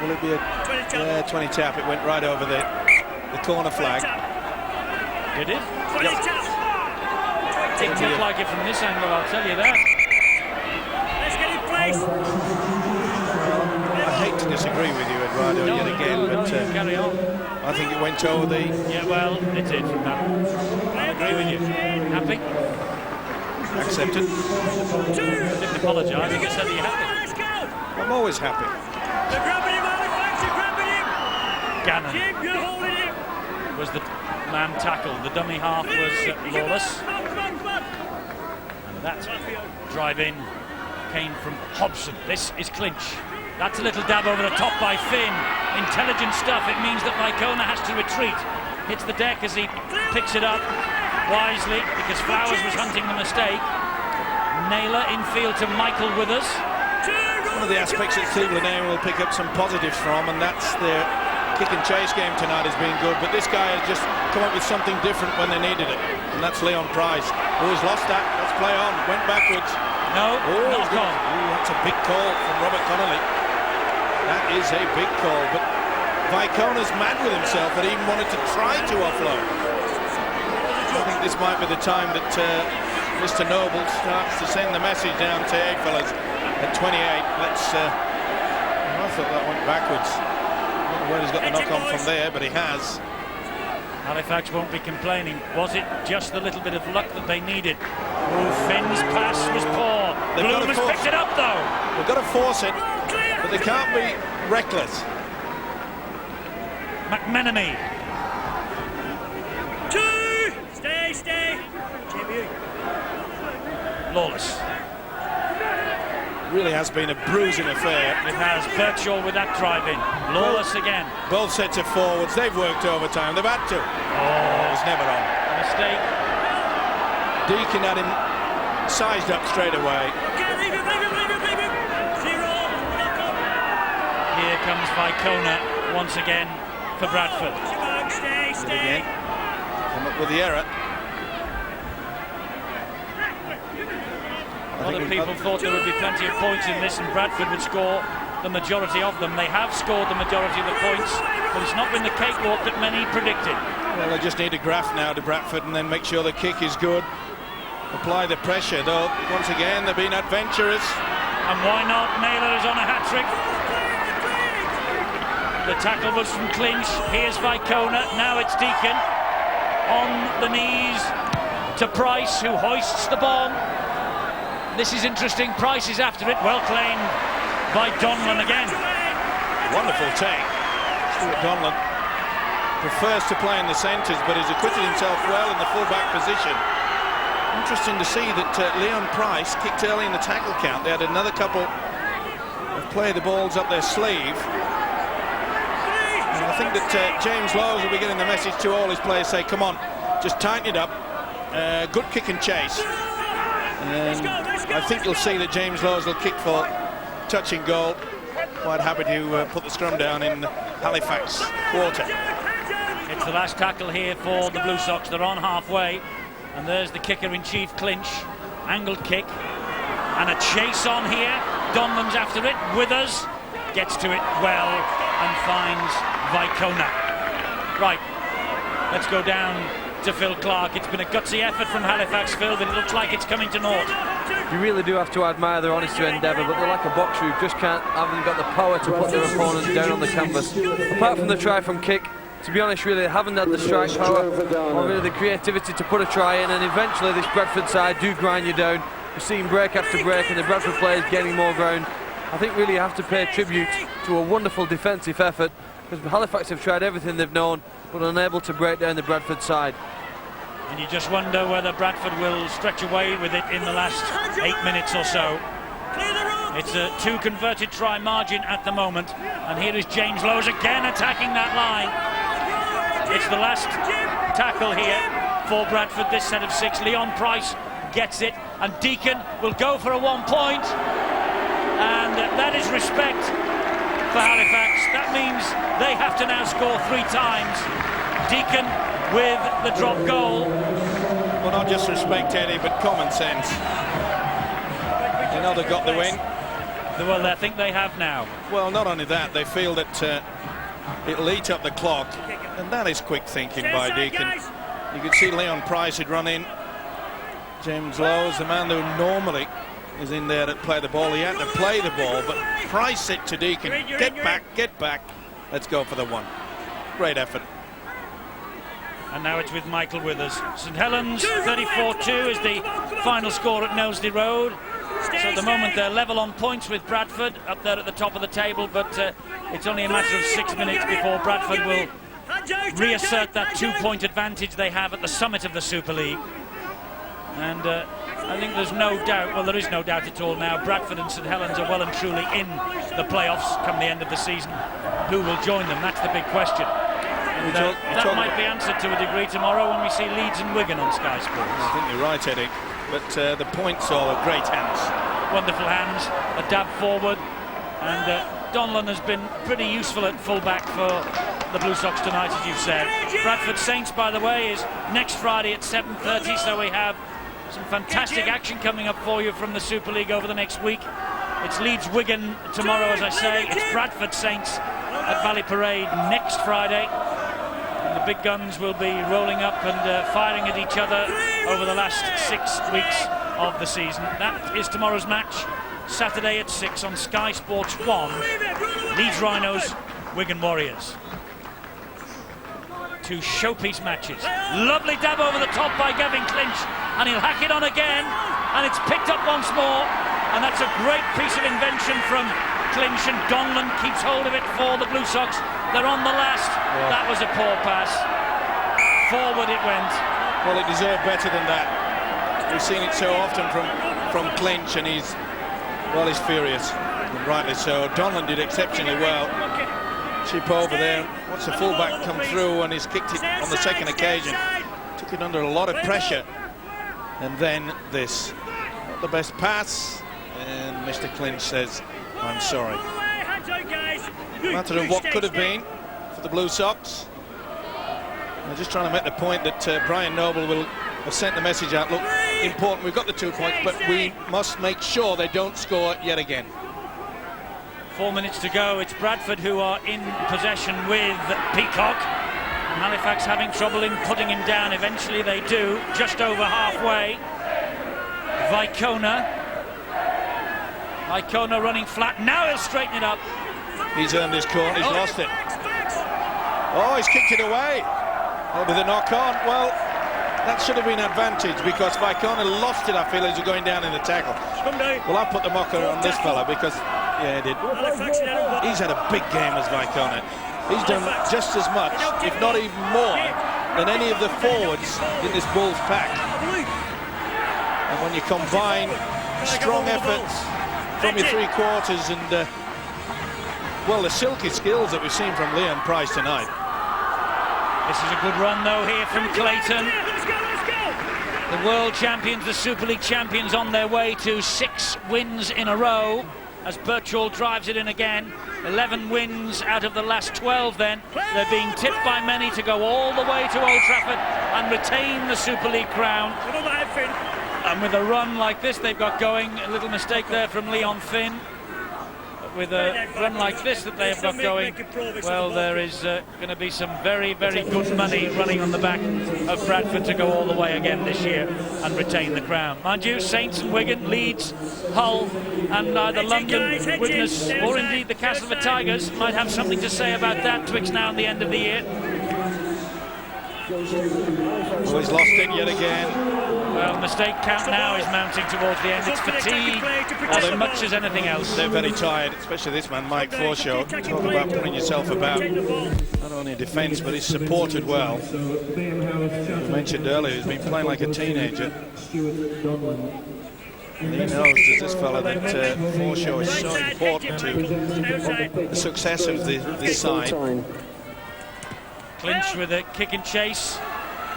will it be a 20 tap? It went right over the corner flag. Did it? Yep. Didn't look like it from this angle, I'll tell you that. Let's get in place. I hate to disagree with you, Eduardo, yet again, but carry on. I think it went over the... Yeah, well, it did from that. I agree with you. Happy? Accepted. Didn't apologise, I just said, are you happy? I'm always happy. They're grabbing him, Halifax, they're grabbing him. Gannon Jim, you're holding him. was the man tackled. The dummy half was Lawless. And that drive in came from Hobson. This is Clinch. That's a little dab over the top by Finn. Intelligent stuff. It means that Vicona has to retreat. Hits the deck as he picks it up wisely because Flowers was hunting the mistake. Naylor infield to Michael Withers. One of the aspects that Cleveland Air will pick up some positives from, and that's their kick and chase game tonight has been good, but this guy has just come up with something different when they needed it, and that's Leon Price. Oh, he's lost that. Let's play on. Went backwards. No, not knock on. Oh, that's a big call from Robert Connolly. That is a big call, but Vicona's mad with himself that he even wanted to try to offload. I think this might be the time that Mr. Noble starts to send the message down to, hey fellas, at 28, let's I thought that went backwards. I don't know where he's got the knock on from there, but he has. Halifax won't be complaining. Was it just the little bit of luck that they needed? Oh, Finn's pass was poor. Bloom has picked it up though. They've got to force it, but they can't be reckless. McMenemy. Stay. Lawless. Really has been a bruising affair. It has. Birchall with that drive in. Lawless again. Both sets of forwards, they've worked overtime. They've had to. Oh, it was never on. Mistake. Deacon had him sized up straight away. Leave him. 0. Here comes Vicona once again for Bradford. Stay. Again. Come up with the error. A lot of people thought there would be plenty of points in this and Bradford would score the majority of them. They have scored the majority of the points, but it's not been the cakewalk that many predicted. Well, they just need a graft now to Bradford and then make sure the kick is good. Apply the pressure, though. Once again, they've been adventurous. And why not? Naylor is on a hat-trick. The tackle was from Clinch. Here's Vicona. Now it's Deacon. On the knees to Price, who hoists the bomb. This is interesting. Price is after it. Well claimed by Donlan again. Wonderful take. Stuart Donlan prefers to play in the centres, but he's acquitted himself well in the full-back position. Interesting to see that Leon Price kicked early in the tackle count. They had another couple of play the balls up their sleeve. And I think that James Lowes will be getting the message to all his players, say, come on, just tighten it up. Good kick and chase. And I think you'll see that James Lowes will kick for touch and goal. Quite happy to put the scrum down in Halifax quarter. It's the last tackle here for the Blue Sox. They're on halfway. And there's the kicker-in-chief, Clinch. Angled kick. And a chase on here. Donlan's after it. Withers gets to it well and finds Vicona. Right. Let's go down to Phil Clark. It's been a gutsy effort from Halifax, Phil, but it looks like it's coming to naught. You really do have to admire their honest endeavour, but they're like a boxer who just haven't got the power to put their opponent down on the canvas. Apart from the try from kick, to be honest, really, they haven't had the strike power or really the creativity to put a try in, and eventually this Bradford side do grind you down. You're seeing break after break, and the Bradford players gaining more ground. I think really you have to pay tribute to a wonderful defensive effort, because Halifax have tried everything they've known, but unable to break down the Bradford side. And you just wonder whether Bradford will stretch away with it in the last 8 minutes or so. It's a 2 converted try margin at the moment, and here is James Lowes again attacking that line. It's the last tackle here for Bradford, this set of 6. Leon Price gets it, and Deacon will go for a 1 point, and that is respect for Halifax. That means they have to now score 3 times. Deacon with the drop goal. Well, not just respect, Eddie, but common sense. You know they've got the win. Well, I think they have now. Well, not only that, they feel that it'll eat up the clock, and that is quick thinking by Deacon. You could see Leon Price had run in. James Lowes, the man who normally is in there to play the ball, he had to play the ball, but Price said to Deacon, get back, let's go for the 1. Great effort. And now it's with Michael Withers. St Helens 34-2 is the final score at Knowsley Road. So at the moment they're level on points with Bradford up there at the top of the table, but it's only a matter of 6 minutes before Bradford will reassert that 2-point advantage they have at the summit of the Super League. And I think there's no doubt, well, there is no doubt at all now, Bradford and St Helens are well and truly in the playoffs come the end of the season. Who will join them? That's the big question. And, that might be answered to a degree tomorrow when we see Leeds and Wigan on Sky Sports. I think you're right, Eddie. But the points are great hands. Wonderful hands, a dab forward, and Donlan has been pretty useful at fullback for the Blue Sox tonight, as you've said. Bradford Saints, by the way, is next Friday at 7:30, so we have some fantastic action coming up for you from the Super League over the next week. It's Leeds Wigan tomorrow, as I say. It's Bradford Saints at Valley Parade next Friday. And the big guns will be rolling up and firing at each other over the last 6 weeks of the season. That is tomorrow's match, Saturday at 6 on Sky Sports 1. Leeds Rhinos, Wigan Warriors. Two showpiece matches. Lovely dab over the top by Gavin Clinch, and he'll hack it on again, and it's picked up once more, and that's a great piece of invention from Clinch, and Donlan keeps hold of it for the Blue Sox. They're on the last. Yeah. That was a poor pass. Forward it went. Well, it deserved better than that. We've seen it so often from Clinch, and he's furious, and rightly so. Donlan did exceptionally well. Chip over there. Once the fullback come through, and he's kicked it on the second occasion. Took it under a lot of pressure. And then this. Not the best pass. And Mr. Clinch says, I'm sorry. No matter of what could have been for the Blue Sox. I'm just trying to make the point that Brian Noble will have sent the message out. Look, important, we've got the 2 points, but we must make sure they don't score yet again. 4 minutes to go. It's Bradford who are in possession with Peacock. And Halifax having trouble in putting him down. Eventually they do, just over halfway. Vicona running flat. Now he'll straighten it up. He's earned his corner. He's lost it. Oh, he's kicked it away. With a knock on. Well, that should have been advantage, because Vicona lost it, I feel, as you're going down in the tackle. Well, I'll put the mocker on this fella, because yeah, he did. He's had a big game as Vicona. He's done just as much, if not even more, than any of the forwards in this Bulls pack. And when you combine strong efforts from your three quarters and well, the silky skills that we've seen from Leon Price tonight. This is a good run though here from Clayton. The world champions, the Super League champions, on their way to 6 wins in a row as Birchall drives it in again. 11 wins out of the last 12 then. They're being tipped by many to go all the way to Old Trafford and retain the Super League crown. And with a run like this they've got going, a little mistake there from Leon Finn. But with a run like this that they have got going, well, there is going to be some very, very good money running on the back of Bradford to go all the way again this year and retain the crown. Mind you, Saints and Wigan, Leeds, Hull and either London, Widnes or indeed the Castleford Tigers might have something to say about that twixt now and the end of the year. Oh, he's lost it yet again. Well, mistake count now is mounting towards the end. It's fatigue as much as anything else. They're very tired, especially this man, Mike Forshaw. Talk about putting yourself about. Not only in defence, but he's supported well. I mentioned earlier, he's been playing like a teenager. And he knows, as this fella, that Forshaw is so important to the success of this side. Clinch with a kick and chase.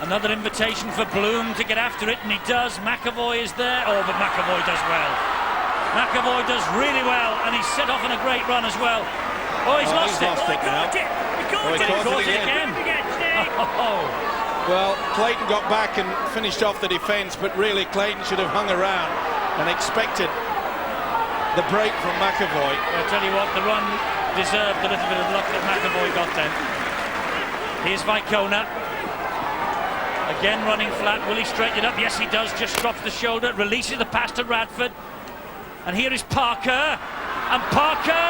Another invitation for Bloom to get after it, and he does. McAvoy is there. Oh, but McAvoy does well. McAvoy does really well, and he's set off on a great run as well. Oh, he's lost it. Now. He caught it again. Oh. Well, Clayton got back and finished off the defence, but really Clayton should have hung around and expected the break from McAvoy. I'll tell you what, the run deserved a little bit of luck that McAvoy got then. Here's Vicona. Again running flat. Will he straighten it up? Yes, he does. Just drops the shoulder, releases the pass to Radford. And here is Parker. And Parker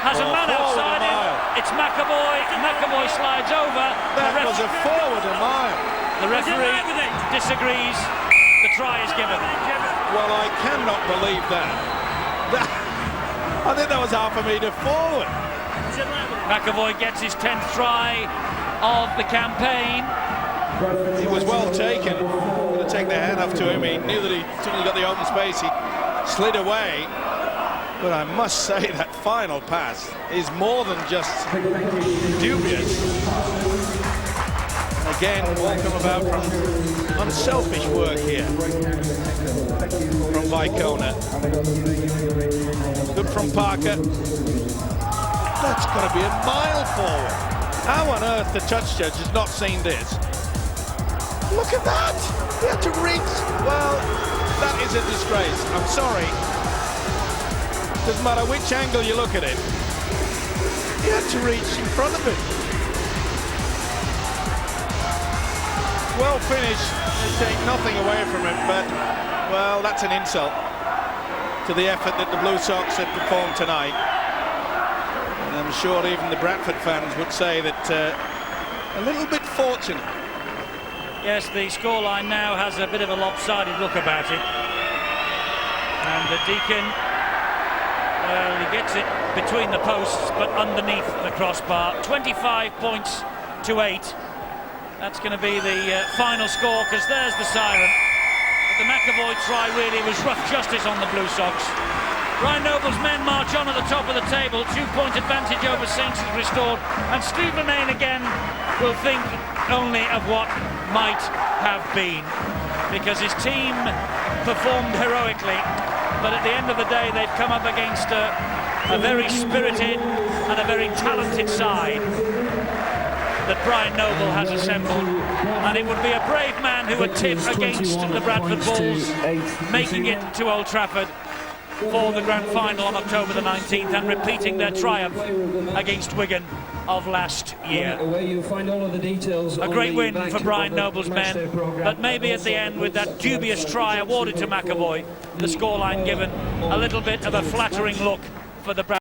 has a man outside him. It's McAvoy. McAvoy slides over. That was a forward a mile. The referee disagrees. The try is given. Well, I cannot believe that. I think that was half a metre forward. McAvoy gets his 10th try of the campaign. He was well taken. By the take their hand off to him. He knew that he suddenly got the open space. He slid away. But I must say that final pass is more than just dubious. Again, all come about from unselfish work here from Vicona. Good from Parker. That's got to be a mile forward. How on earth the touch judge has not seen this? Look at that! He had to reach. Well, that is a disgrace. I'm sorry. Doesn't matter which angle you look at it. He had to reach in front of it. Well finished. They take nothing away from him, but, well, that's an insult to the effort that the Blue Sox have performed tonight. And I'm sure even the Bradford fans would say that a little bit fortunate. Yes, the scoreline now has a bit of a lopsided look about it. And the Deacon, well, he gets it between the posts, but underneath the crossbar. 25 points to 8. That's going to be the final score, because there's the siren. But the McAvoy try really was rough justice on the Blue Sox. Brian Noble's men march on at the top of the table. 2-point advantage over Saints is restored. And Steve Lemane again will think only of what might have been, because his team performed heroically. But at the end of the day, they've come up against a very spirited and a very talented side that Brian Noble has assembled, and it would be a brave man who would tip against the Bradford Bulls making it to Old Trafford for the grand final on October the 19th and repeating their triumph against Wigan of last year. A great win for Brian Noble's men, but maybe at the end, with that dubious try awarded to McAvoy, the scoreline given a little bit of a flattering look for the Bradford.